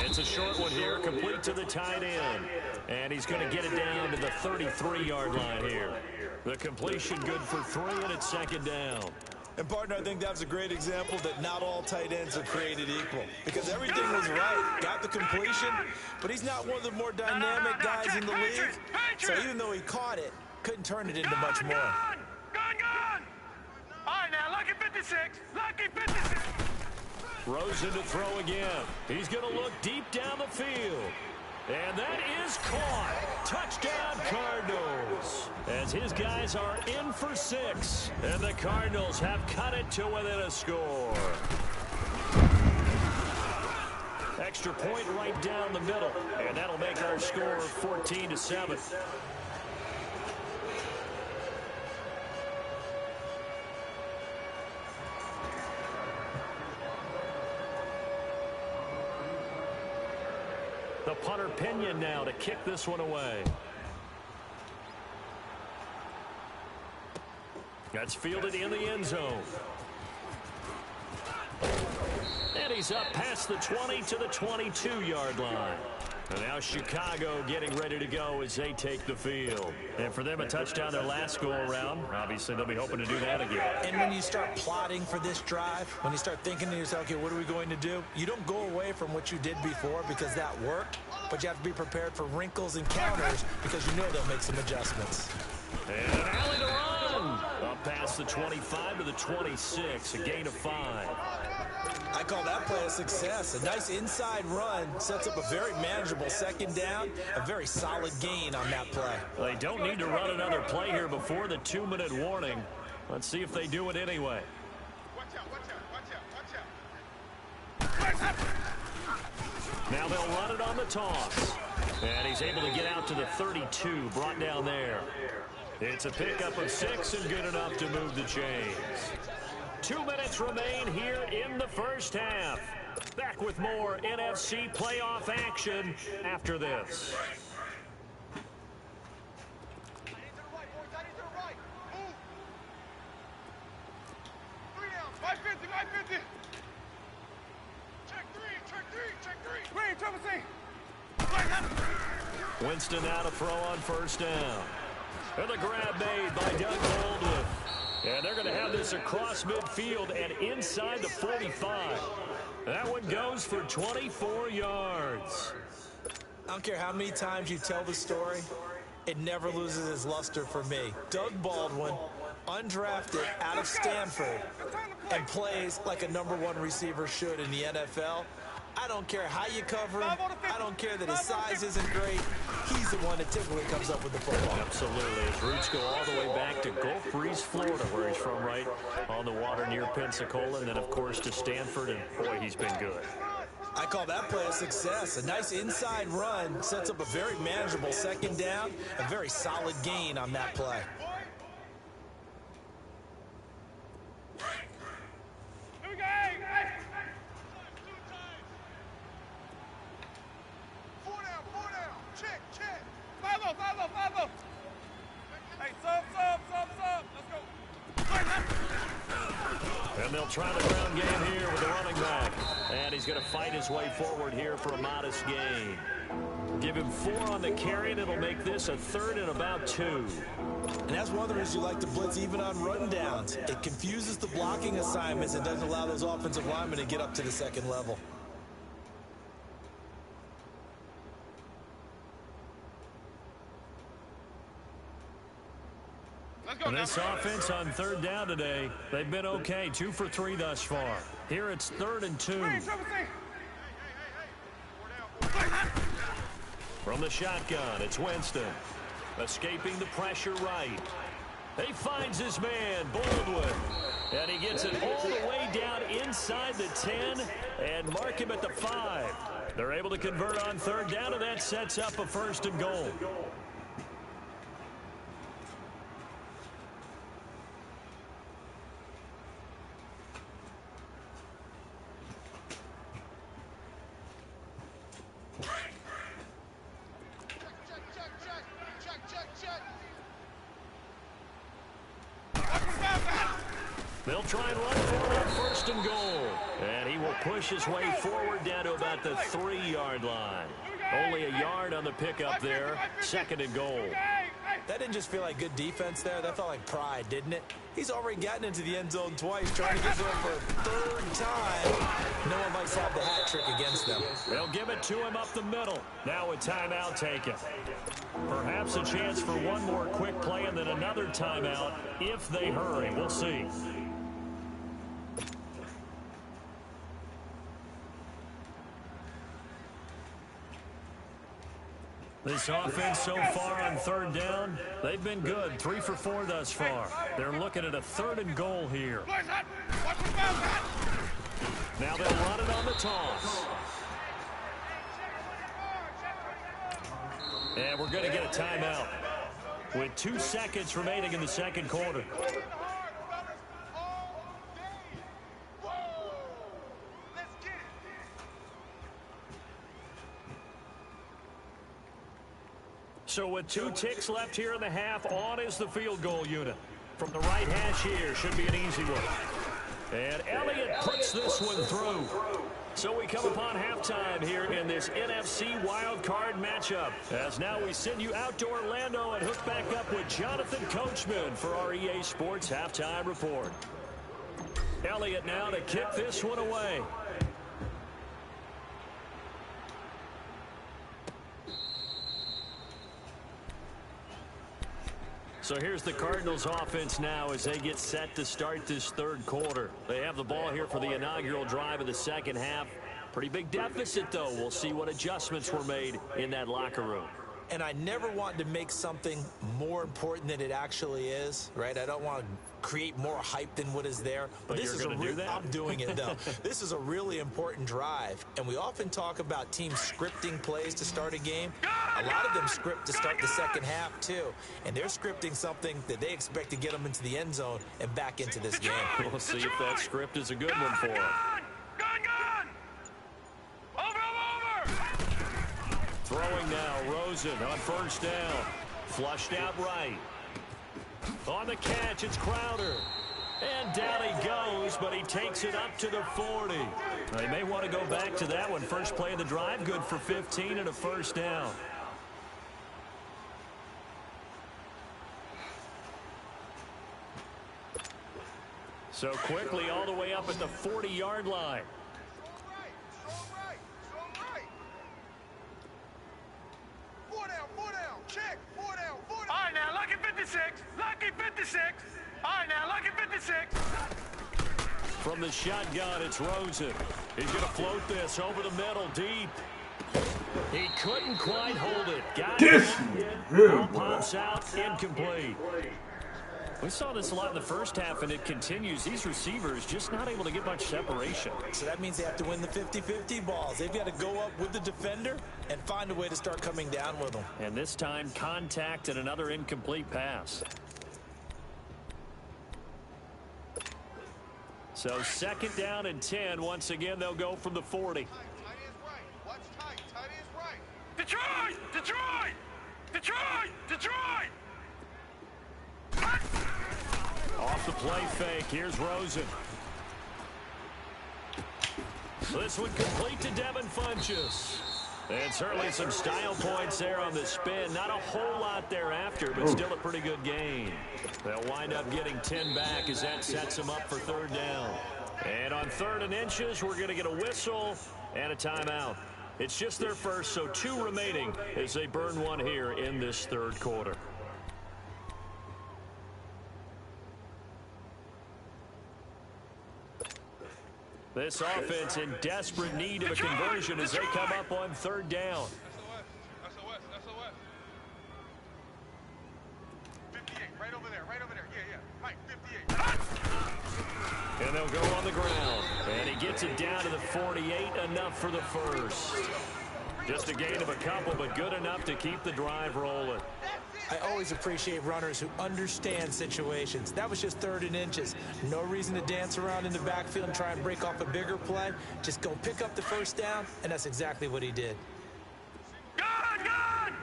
It's a short one here, complete to the tight end. And he's going to get it down to the 33-yard line here. The completion good for 3, and it's 2nd down. And, partner, I think that was a great example that not all tight ends are created equal. Because everything was right. Got the completion, but he's not one of the more dynamic guys in the league. So even though he caught it, couldn't turn it into much more. Gun! All right, now, lucky 56. Lucky 56. Rosen to throw again. He's going to look deep down the field. And that is caught. Touchdown, Cardinals. As his guys are in for 6. And the Cardinals have cut it to within a score. extra point right down the middle. And that'll make our score 14-7. The punter Pinion now to kick this one away. That's fielded in the end zone. And he's up past the 20 to the 22-yard line. And now Chicago getting ready to go as they take the field. And for them, a touchdown their last go-around. Obviously, they'll be hoping to do that again. And when you start plotting for this drive, when you start thinking to yourself, okay, what are we going to do? You don't go away from what you did before because that worked, but you have to be prepared for wrinkles and counters because you know they'll make some adjustments. And an alley to run. Up past the 25 to the 26, a gain of 5. I call that play a success. A nice inside run sets up a very manageable second down, a very solid gain on that play. They don't need to run another play here before the 2-minute warning. Let's see if they do it anyway. Watch out, watch out, watch out, watch out. Now they'll run it on the toss. And he's able to get out to the 32, brought down there. It's a pickup of 6 and good enough to move the chains. 2 minutes remain here in the first half. Back with more NFC playoff action after this. Winston now to throw on first down. And the grab made by Doug Baldwin. And they're going to have this across midfield and inside the 45. That one goes for 24 yards. I don't care how many times you tell the story, it never loses its luster for me. Doug Baldwin, undrafted out of Stanford, and plays like a #1 receiver should in the NFL. I don't care how you cover him. I don't care that his size isn't great. He's the one that typically comes up with the football. Absolutely. His roots go all the way back to Gulf Breeze, Florida, where he's from, right on the water near Pensacola, and then, of course, to Stanford, and, boy, he's been good. I call that play a success. A nice inside run sets up a very manageable second down, a very solid gain on that play. Here we go, hey. Four down. Check. 5-0. Hey, sub. Let's go. And they'll try the ground game here with the running back. And he's going to fight his way forward here for a modest gain. Give him 4 on the carry, and it'll make this a 3rd and about 2. And that's one of the reasons you like to blitz even on run downs. It confuses the blocking assignments and doesn't allow those offensive linemen to get up to the second level. And this offense on 3rd down today, they've been okay. 2 for 3 thus far. Here it's 3rd and 2. From the shotgun, it's Winston. Escaping the pressure right. He finds his man, Baldwin. And he gets it all the way down inside the 10 and mark him at the 5. They're able to convert on 3rd down, and that sets up a 1st and goal. They'll try and run for it on 1st and goal. And he will push his way forward down to about the 3-yard line. Only a yard on the pickup there. 2nd and goal. That didn't just feel like good defense there. That felt like pride, didn't it? He's already gotten into the end zone twice, trying to get there for a 3rd time. No one likes to have the hat trick against them. They'll give it to him up the middle. Now a timeout taken. Perhaps a chance for one more quick play and then another timeout if they hurry. We'll see. This offense so far on 3rd down, they've been good. 3 for 4 thus far. They're looking at a 3rd and goal here. Now they'll run it on the toss. And we're going to get a timeout with 2 seconds remaining in the second quarter. So with 2 ticks left here in the half, on is the field goal unit. From the right hash here, should be an easy one. And Elliott puts this one through. So we come upon halftime here in this NFC Wild Card matchup. As now we send you out to Orlando and hook back up with Jonathan Coachman for our EA Sports Halftime Report. Elliott now to kick this one away. So here's the Cardinals offense now as they get set to start this third quarter. They have the ball here for the inaugural drive of the second half. Pretty big deficit, though. We'll see what adjustments were made in that locker room. And I never want to make something more important than it actually is, right? I don't want to create more hype than what is there. But this is going to do that? I'm doing it, though. This is a really important drive. And we often talk about teams scripting plays to start a game. A lot of them script to start the second half, too. And they're scripting something that they expect to get them into the end zone and back into this game. We'll see if that script is a good one for them. Gun! Over! Throwing now, Rosen on first down. Flushed out right. On the catch, it's Crowder. And down he goes, but he takes it up to the 40. They may want to go back to that one. First play of the drive, good for 15 and a first down. So quickly all the way up at the 40-yard line. All right, now, lucky 56. Lucky 56. All right, now, lucky 56. From the shotgun, it's Rosen. He's going to float this over the middle, deep. He couldn't quite hold it. Got it. Ball pops out, incomplete. We saw this a lot in the first half, and it continues. These receivers just not able to get much separation. So that means they have to win the 50-50 balls. They've got to go up with the defender and find a way to start coming down with them. And this time, contact and another incomplete pass. So second down and 10. Once again, they'll go from the 40. Tight is right. Watch tight. Tight is right. Detroit! Detroit! Detroit! Detroit! Off the play fake, here's Rosen. This one complete to Devin Funchess. And certainly some style points there on the spin. Not a whole lot thereafter, but still a pretty good gain. They'll wind up getting 10 back as that sets them up for third down. And on 3rd and inches, we're going to get a whistle and a timeout. It's just their first, so 2 remaining as they burn one here in this third quarter. This offense in desperate need of a conversion as they come up on 3rd down. SOS. 58, right over there. Yeah. Mike, 58. And they'll go on the ground. And he gets it down to the 48, enough for the first. Just a gain of a couple, but good enough to keep the drive rolling. I always appreciate runners who understand situations. That was just 3rd and inches. No reason to dance around in the backfield and try and break off a bigger play. Just go pick up the first down, and that's exactly what he did. Gun!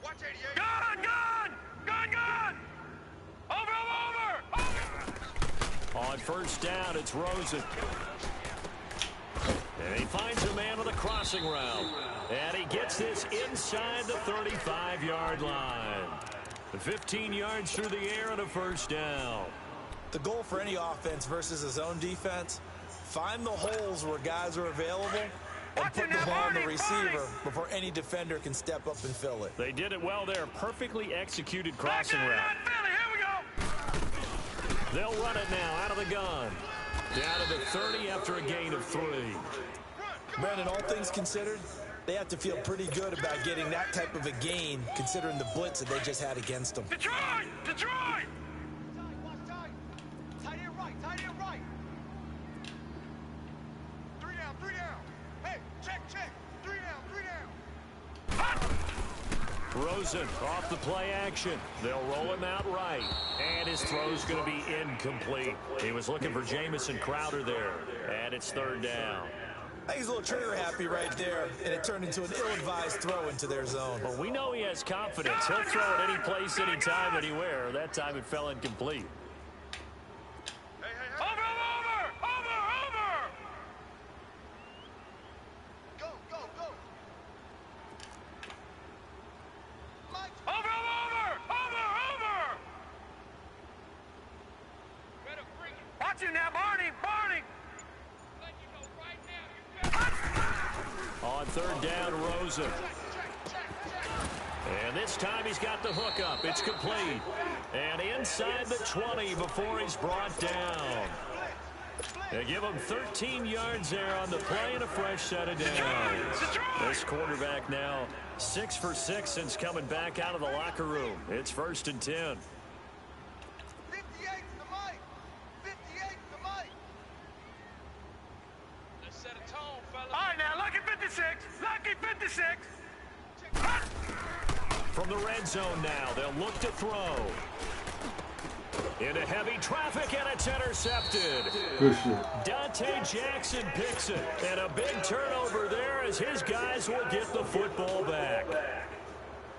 Watch 88. Gun! Over! On first down, it's Rosen. And he finds a man with a crossing route. And he gets this inside the 35-yard line. 15 yards through the air and a first down. The goal for any offense versus a zone defense, find the holes where guys are available and put the ball on the receiver before any defender can step up and fill it. They did it well there. Perfectly executed crossing route. Here we go. They'll run it now out of the gun. Down to the 30 after a gain of 3. Brandon, all things considered, they have to feel pretty good about getting that type of a gain considering the blitz that they just had against them. Detroit! Watch tight. Tight end right. 3 down. Hey, check. Rosen off the play action. They'll roll him out right. And his throw's going to be incomplete. He was looking for Jamison Crowder there. And it's third down. I think he's a little trigger happy right there, and it turned into an ill-advised throw into their zone. Well, we know he has confidence. He'll throw it any place, anytime, anywhere. That time it fell incomplete. On third down, Rosen. And this time he's got the hook up. It's complete. And inside the 20 before he's brought down. They give him 13 yards there on the play and a fresh set of downs. This quarterback now 6 for 6 since coming back out of the locker room. It's 1st and 10. Lucky 56. From the red zone now, they'll look to throw. Into heavy traffic, and it's intercepted. Good shit. Dante Jackson picks it. And a big turnover there as his guys will get the football back.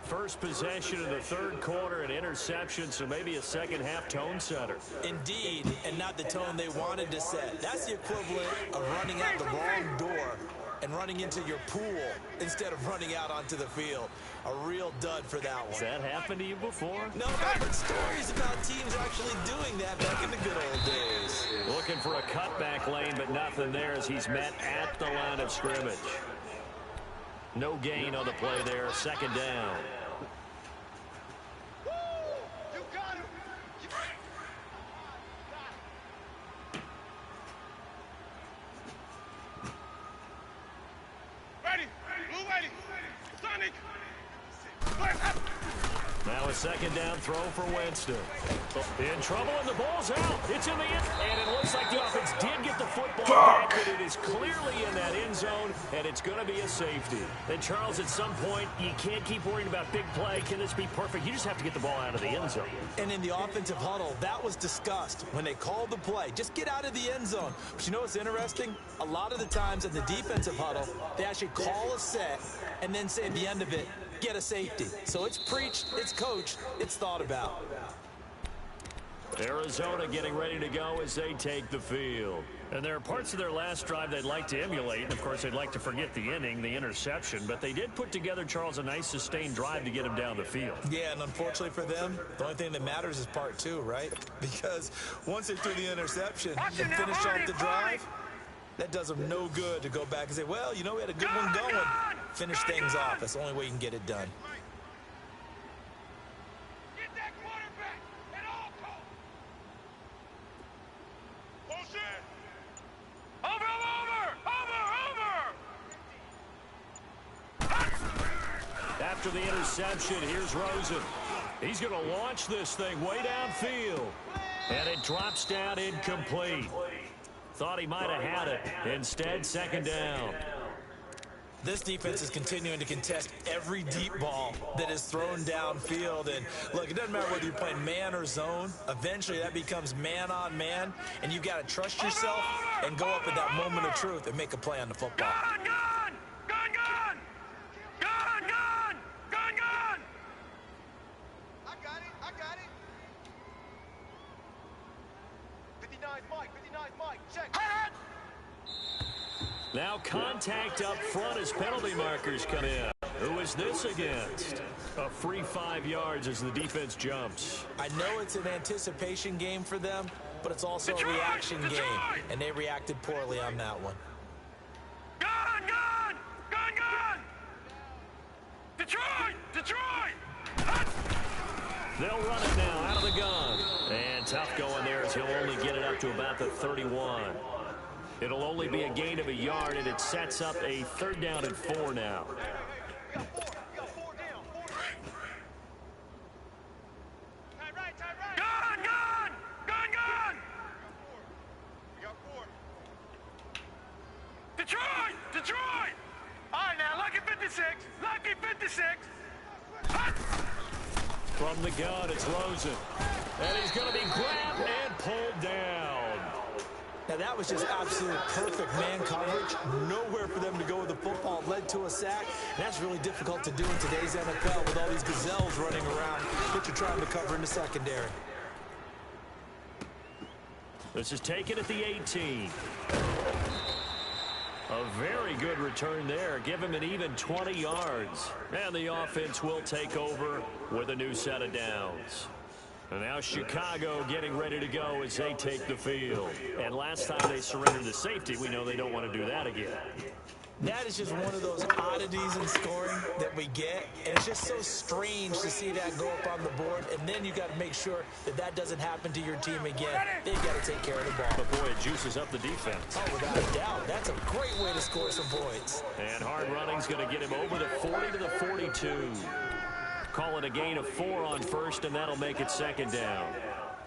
First possession of the third quarter, an interception, so maybe a second-half tone setter. Indeed, and not the tone they wanted to set. That's the equivalent of running out the wrong door and running into your pool instead of running out onto the field. A real dud for that one. Has that happened to you before? No, I've heard stories about teams actually doing that back in the good old days. Looking for a cutback lane, but nothing there as he's met at the line of scrimmage. No gain on the play there, 2nd down. Now a 2nd down throw for Winston. In trouble, and the ball's out. It's in the end, and it looks like the offense did get the football back, but it is clearly in that end zone, and it's going to be a safety. And Charles, at some point, you can't keep worrying about big play. Can this be perfect? You just have to get the ball out of the end zone. And in the offensive huddle, that was discussed when they called the play. Just get out of the end zone. But you know what's interesting? A lot of the times in the defensive huddle, they actually call a set and then say at the end of it, get a safety. So it's preached, it's coached, it's thought about. Arizona getting ready to go as they take the field. And there are parts of their last drive they'd like to emulate. And, of course, they'd like to forget the inning, the interception. But they did put together, Charles, a nice sustained drive to get him down the field. Yeah, and unfortunately for them, the only thing that matters is part 2, right? Because once they threw the interception and finished off the drive, that does them no good to go back and say, well, you know, we had a good one going. Finish things off. That's the only way you can get it done. Get that quarterback at all costs. Bullshit. Over. After the interception, here's Rosen. He's going to launch this thing way downfield. And it drops down incomplete. Thought he might have had it. Instead, 2nd down. This defense is continuing to contest every deep ball that is thrown downfield. And look, it doesn't matter whether you're playing man or zone. Eventually, that becomes man on man. And you've got to trust yourself and go up at that moment of truth and make a play on the football. Gun! I got it. 59 Mike, check. Now contact up front as penalty markers come in. Who is this against? A free 5 yards as the defense jumps. I know it's an anticipation game for them, but it's also a reaction game, and they reacted poorly on that one. Gun! Detroit! They'll run it now out of the gun. And tough going there as he'll only get it up to about the 31. It'll only be a gain of a yard, and it sets up a 3rd down and 4 now. We got 4 down. Tight right. Gun! We got 4. Detroit! All right, now, lucky 56. From the gun, it's Rosen. And he's going to be grabbed and pulled down. Now, that was just absolute perfect man coverage. Nowhere for them to go with the football. It led to a sack. And that's really difficult to do in today's NFL with all these gazelles running around that you're trying to cover in the secondary. This is taken at the 18. A very good return there. Give him an even 20 yards. And the offense will take over with a new set of downs. And now Chicago getting ready to go as they take the field. And last time they surrendered the safety, we know they don't want to do that again. That is just one of those oddities in scoring that we get. And it's just so strange to see that go up on the board. And then you got to make sure that that doesn't happen to your team again. They've got to take care of the ball. But boy, it juices up the defense. Oh, without a doubt. That's a great way to score some points. And hard running's going to get him over the 40 to the 42. Call it a gain of 4 on first, and that'll make it second down.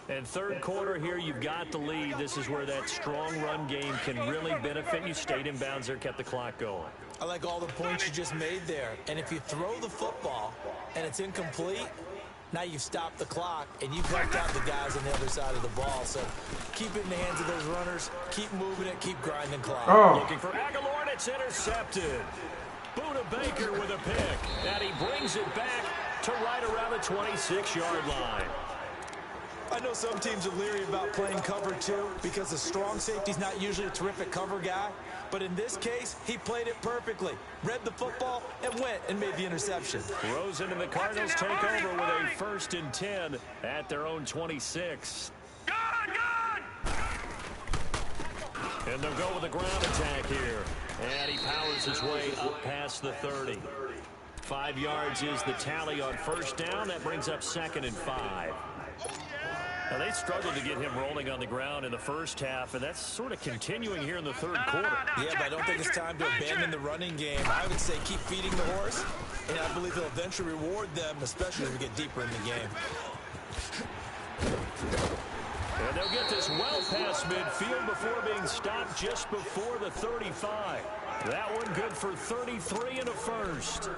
And third quarter here, you've got the lead. This is where that strong run game can really benefit you. Stayed in bounds there, kept the clock going. I like all the points you just made there. And if you throw the football and it's incomplete, now you've stopped the clock and you've helped out the guys on the other side of the ball. So keep it in the hands of those runners. Keep moving it. Keep grinding clock. Looking for Aguilar, and it's intercepted. Buda Baker with a pick. And he brings it back to right around the 26-yard line. I know some teams are leery about playing cover 2 because the strong safety's not usually a terrific cover guy. But in this case, he played it perfectly. Read the football and went and made the interception. Rosen and the Cardinals take over with a 1st and 10 at their own 26. And they'll go with a ground attack here. And he powers his way up past the 30. 5 yards is the tally on first down. That brings up 2nd and 5. Now, they struggled to get him rolling on the ground in the first half, and that's sort of continuing here in the third quarter. Yeah, but I don't think it's time to abandon the running game. I would say keep feeding the horse, and I believe he'll eventually reward them, especially as we get deeper in the game. And they'll get this well past midfield before being stopped just before the 35. That one good for 33 and a first.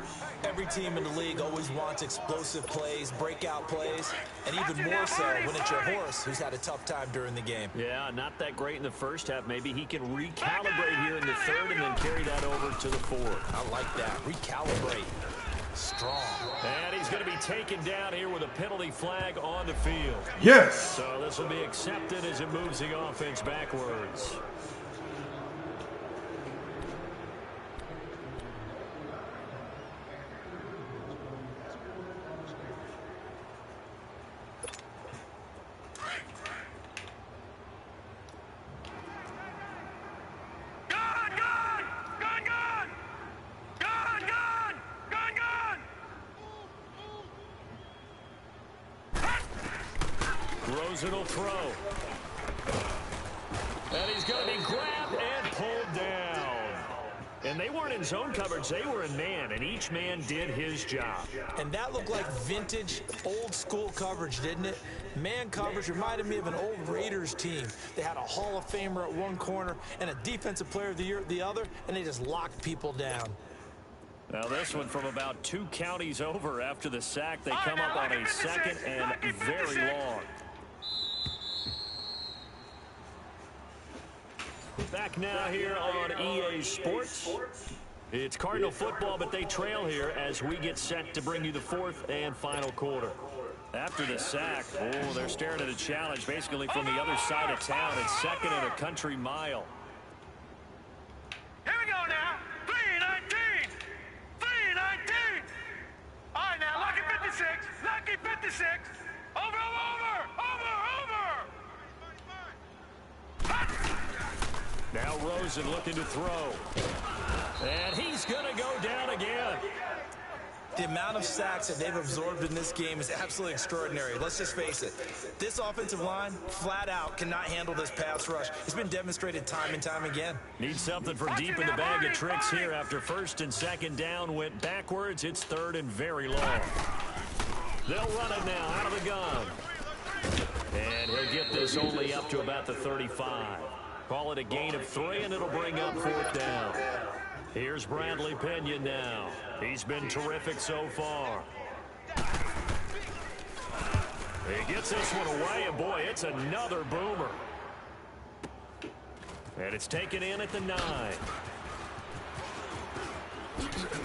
Every team in the league always wants explosive plays, breakout plays, and even more so when it's your horse who's had a tough time during the game. Yeah, not that great in the first half. Maybe he can recalibrate here in the third and then carry that over to the fourth. I like that. Recalibrate. Strong. And he's going to be taken down here with a penalty flag on the field. Yes. So this will be accepted as it moves the offense backwards. Rosen will throw. And he's going to be grabbed and pulled down. And they weren't in zone coverage. They were in man, and each man did his job. And that looked like vintage, old-school coverage, didn't it? Man coverage reminded me of an old Raiders team. They had a Hall of Famer at one corner and a Defensive Player of the Year at the other, and they just locked people down. Now this one from about 2 counties over after the sack. They come up on a 2nd and very long. Back now here on EA Sports. It's Cardinal football, but they trail here as we get set to bring you the 4th and final quarter. After the sack, they're staring at a challenge basically from the other side of town. It's 2nd and a country mile. Here we go now. 3-19. 3-19. All right, now, lucky 56. Lucky 56. Over. Now Rosen looking to throw. And he's going to go down again. The amount of sacks that they've absorbed in this game is absolutely extraordinary. Let's just face it. This offensive line, flat out, cannot handle this pass rush. It's been demonstrated time and time again. Need something for deep in the bag of tricks here after 1st and 2nd down went backwards. It's 3rd and very long. They'll run it now out of the gun. And he'll get this only up to about the 35. Call it a gain of 3, and it'll bring up 4th down. Here's Bradley Pinion now. He's been terrific so far. He gets this one away, and boy, it's another boomer. And it's taken in at the 9.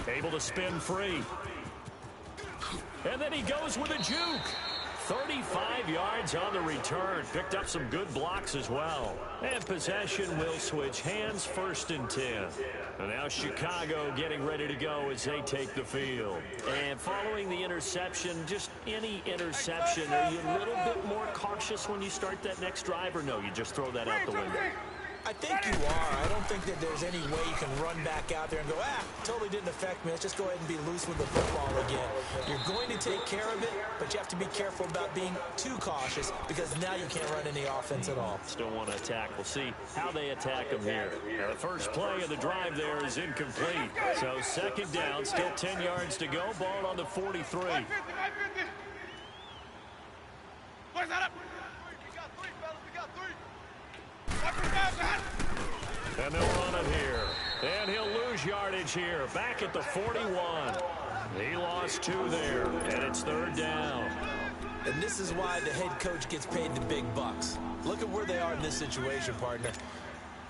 Able to spin free. And then he goes with a juke. 35 yards on the return. Picked up some good blocks as well. And possession will switch hands, 1st and 10. And now Chicago getting ready to go as they take the field. And following the interception, just any interception, are you a little bit more cautious when you start that next drive, or no, you just throw that out the window? I think you are. I don't think that there's any way you can run back out there and go, totally didn't affect me. Let's just go ahead and be loose with the football again. You're going to take care of it, but you have to be careful about being too cautious because now you can't run any offense at all. Still want to attack. We'll see how they attack them here. Now, the first play of the drive there is incomplete. So 2nd down, still 10 yards to go. Ball on the 43. 550. Boys, out up. We got 3, fellas. We got 3. And they'll run it here. And he'll lose yardage here. Back at the 41. He lost 2 there. And it's 3rd down. And this is why the head coach gets paid the big bucks. Look at where they are in this situation, partner.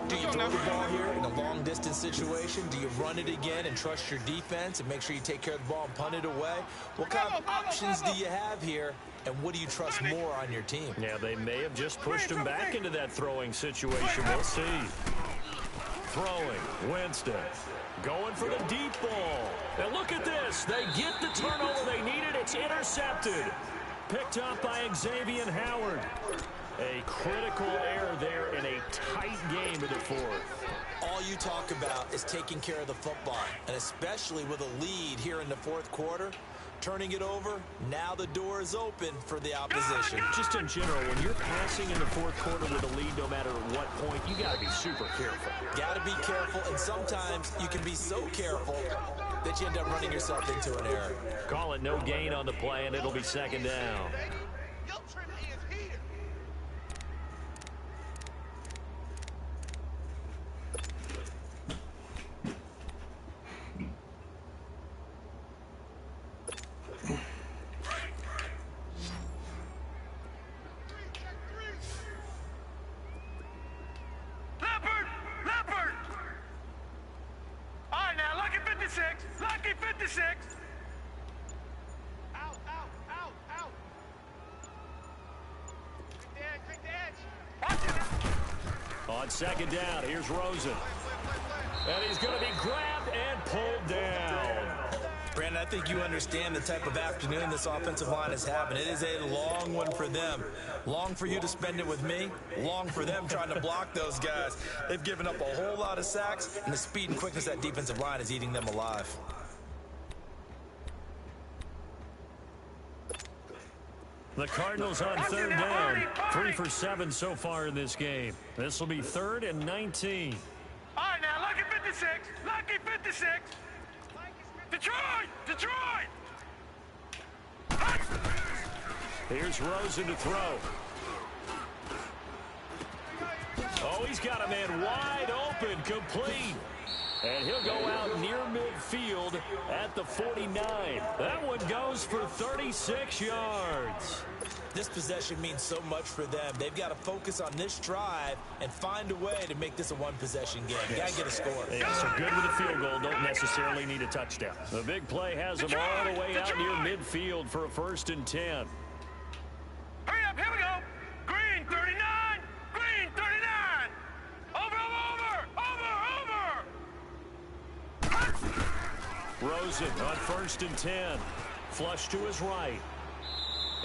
Do you throw the ball here in a long-distance situation? Do you run it again and trust your defense and make sure you take care of the ball and punt it away? What kind of options do you have here, and what do you trust more on your team? Yeah, they may have just pushed him back into that throwing situation. We'll see. Throwing, Winston. Going for the deep ball. And look at this. They get the turnover they needed. It's intercepted. Picked up by Xavier Howard. A critical error there in a tight game of the 4th. All you talk about is taking care of the football, and especially with a lead here in the 4th quarter, turning it over, now the door is open for the opposition. Just in general, when you're passing in the 4th quarter with a lead, no matter what point, you got to be super careful. Got to be careful, and sometimes you can be so careful that you end up running yourself into an error. Call it no gain on the play, and it'll be 2nd down. Lucky 56. Out. Take the edge. Watch it. On 2nd down, here's Rosen. And he's going to be grabbed and pulled down. Brandon, I think you understand the type of afternoon this offensive line is having. It is a long one for them. Long for you to spend it with me. Long for them trying to block those guys. They've given up a whole lot of sacks, and the speed and quickness of that defensive line is eating them alive. The Cardinals on 3rd down. 3 for 7 so far in this game. This will be 3rd and 19. All right, now, Lucky 56. Lucky 56. Detroit! Here's Rosen to throw. Oh, he's got a man wide open, complete. And he'll go out near midfield at the 49. That one goes for 36 yards. This possession means so much for them. They've got to focus on this drive and find a way to make this a one-possession game. Got to get a score. Yeah, so good with a field goal. Don't necessarily need a touchdown. The big play has them all the way out near midfield for a 1st and 10. Hurry up, here we go. Green 39. Green 39. Over. Rosen on 1st and 10. Flush to his right.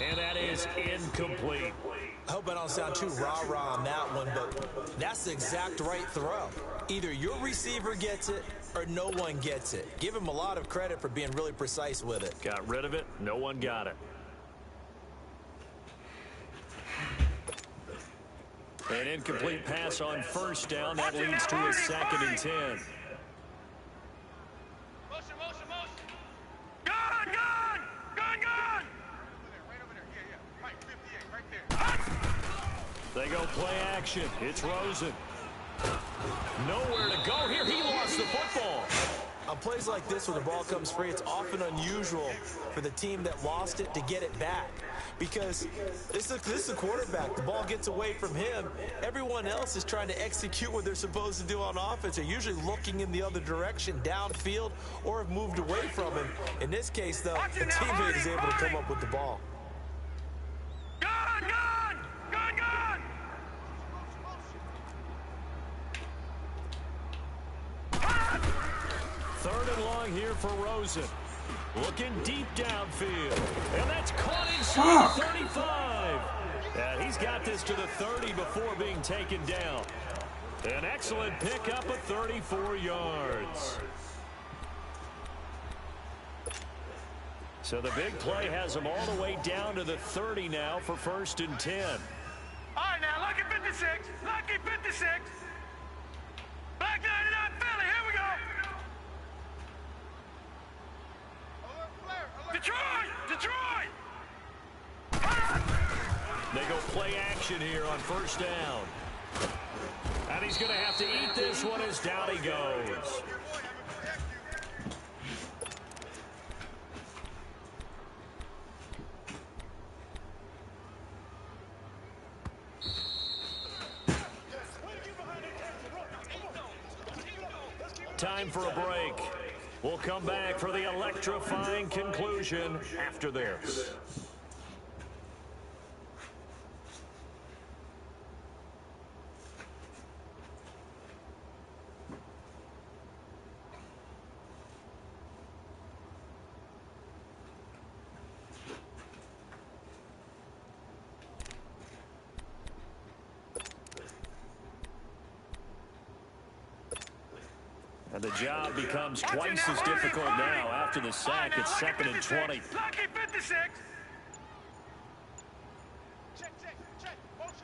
And that is incomplete. I hope I don't sound too rah-rah on that one, but that's the exact right throw. Either your receiver gets it or no one gets it. Give him a lot of credit for being really precise with it. Got rid of it. No one got it. An incomplete pass on 1st down. That leads to a 2nd and 10. Motion. Gun! Right over there. Yeah. Right, 58, right there. They go play action. It's Rosen. Nowhere to go here. He lost the football. On plays like this, when the ball comes free, it's often unusual for the team that lost it to get it back. Because this is a quarterback. The ball gets away from him. Everyone else is trying to execute what they're supposed to do on offense. They're usually looking in the other direction, downfield, or have moved away from him. In this case, though, the teammate is able to come up with the ball. Gun! Gun! Gun! Gun! Third and long here for Rosen. Looking deep downfield. And that's caught inside the 35. And he's got this to the 30 before being taken down. An excellent pickup of 34 yards. So the big play has him all the way down to the 30 now for 1st and 10. All right, now, lucky 56. Lucky 56. Black 99 Philly, here we go. Detroit! Detroit! They go play action here on 1st down. And he's going to have to eat this one as down he goes. Time for a break. We'll come back for the electrifying conclusion after this. And the job becomes twice as difficult now after the sack. It's 2nd and 20. Lucky 56.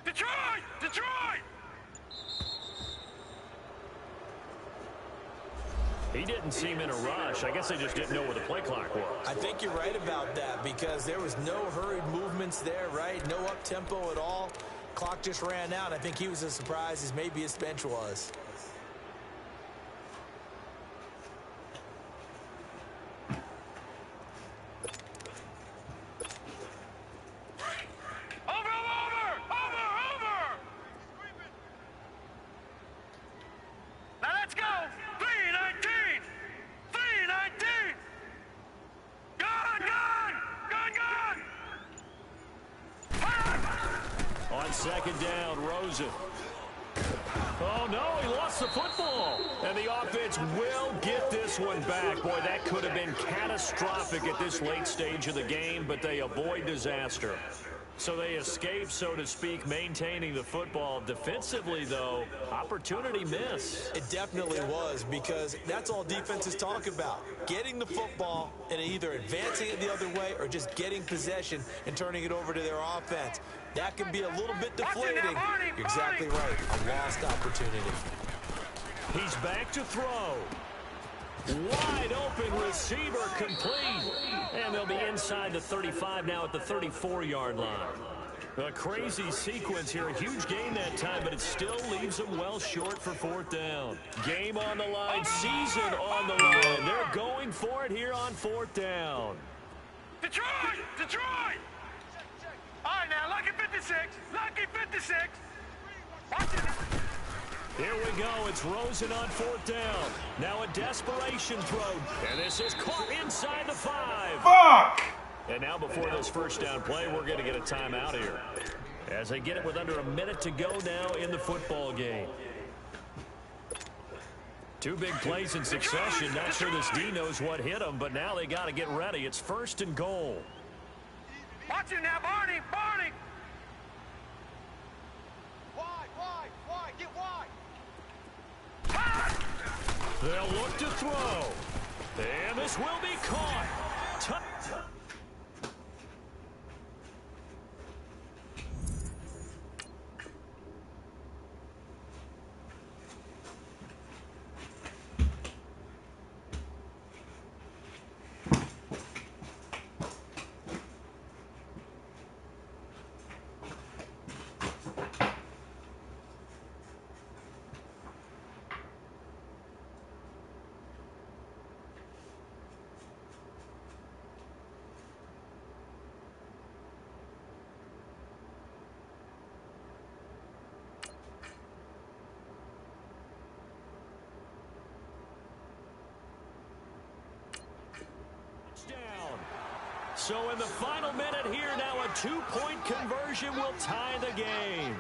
Detroit! Detroit! He didn't seem in a rush. I guess they just didn't know where the play clock was. I think you're right about that because there was no hurried movements there, right? No up-tempo at all. Clock just ran out. I think he was as surprised as maybe his bench was. On 2nd down, Rosen. Oh, no, he lost the football. And the offense will get this one back. Boy, that could have been catastrophic at this late stage of the game, but they avoid disaster. So they escape, so to speak, maintaining the football. Defensively, though, opportunity miss. It definitely was because that's all defenses talk about. Getting the football and either advancing it the other way or just getting possession and turning it over to their offense. That can be a little bit deflating. You're exactly right. A lost opportunity. He's back to throw. Wide open receiver complete. And they'll be inside the 35 now at the 34-yard line. A crazy sequence here. A huge gain that time, but it still leaves them well short for 4th down. Game on the line. Season on the line. They're going for it here on 4th down. Detroit! Detroit! All right, now, lucky 56. Lucky 56. Watch it. Here we go. It's Rosen on 4th down. Now a desperation throw. And this is caught inside the 5. Fuck! And now before this 1st down play, we're going to get a timeout here. As they get it with under a minute to go now in the football game. 2 big plays in succession. Not sure this D knows what hit them, but now they got to get ready. It's 1st and goal. Watch it now, Barney. Barney. Wide. Get wide. They'll look to throw. And this will be caught. So in the final minute here now, a 2-point conversion will tie the game.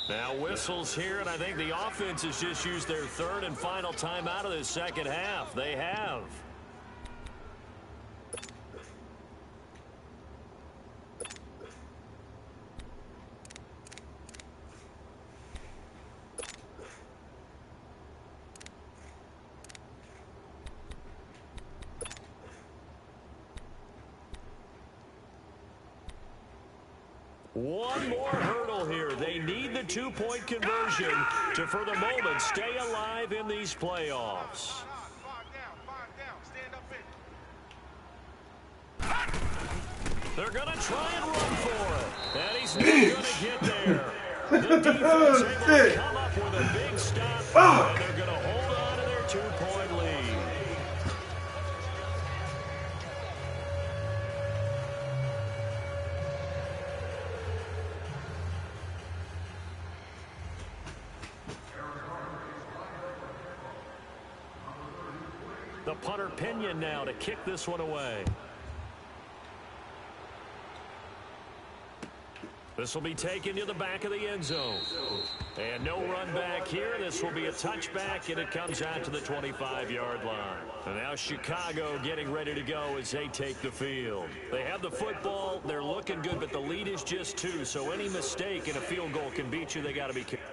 Now whistles here, and I think the offense has just used their third and final timeout of the second half. They have. One more hurdle here. They need the 2-point conversion to, for the moment, stay alive in these playoffs. They're going to try and run for it. And he's not going to get there. The defense able to come up with a big stop. And they're going to hold on to their 2-point lead. The punter Pinion now to kick this one away. This will be taken to the back of the end zone. And no run back here. This will be a touchback, and it comes out to the 25-yard line. And now Chicago getting ready to go as they take the field. They have the football. They're looking good, but the lead is just 2. So any mistake in a field goal can beat you. They got to be careful.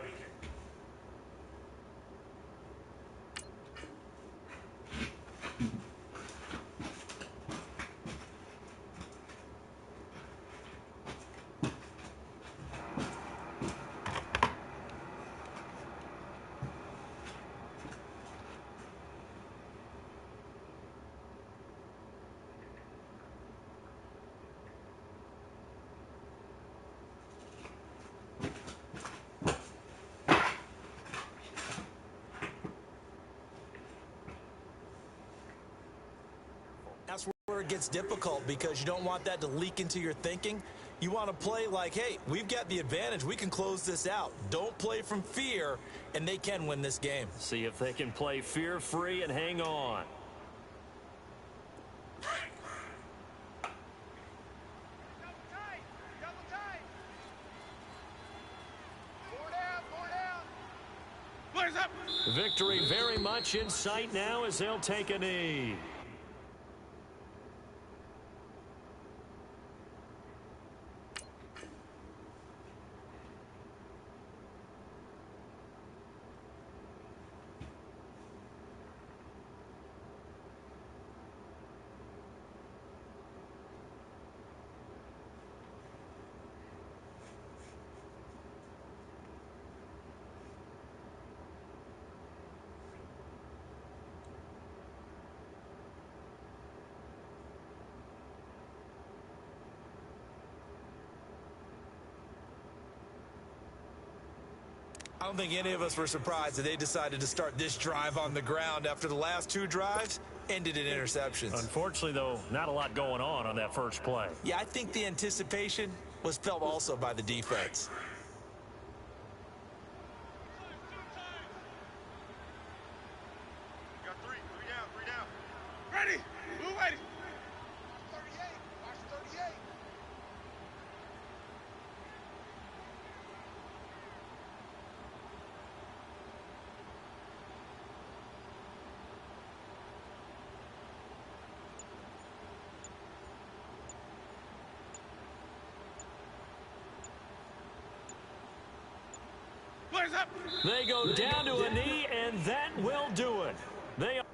That's where it gets difficult because you don't want that to leak into your thinking. You want to play like, hey, we've got the advantage. We can close this out. Don't play from fear, and they can win this game. See if they can play fear-free and hang on. Victory very much in sight now as they'll take a knee. I don't think any of us were surprised that they decided to start this drive on the ground after the last 2 drives ended in interceptions. Unfortunately, though, not a lot going on that first play. Yeah, I think the anticipation was felt also by the defense. Got three down. Ready? Blue ready. 38. Watch 38. Players up. They go down to a knee, and that will do it. They are.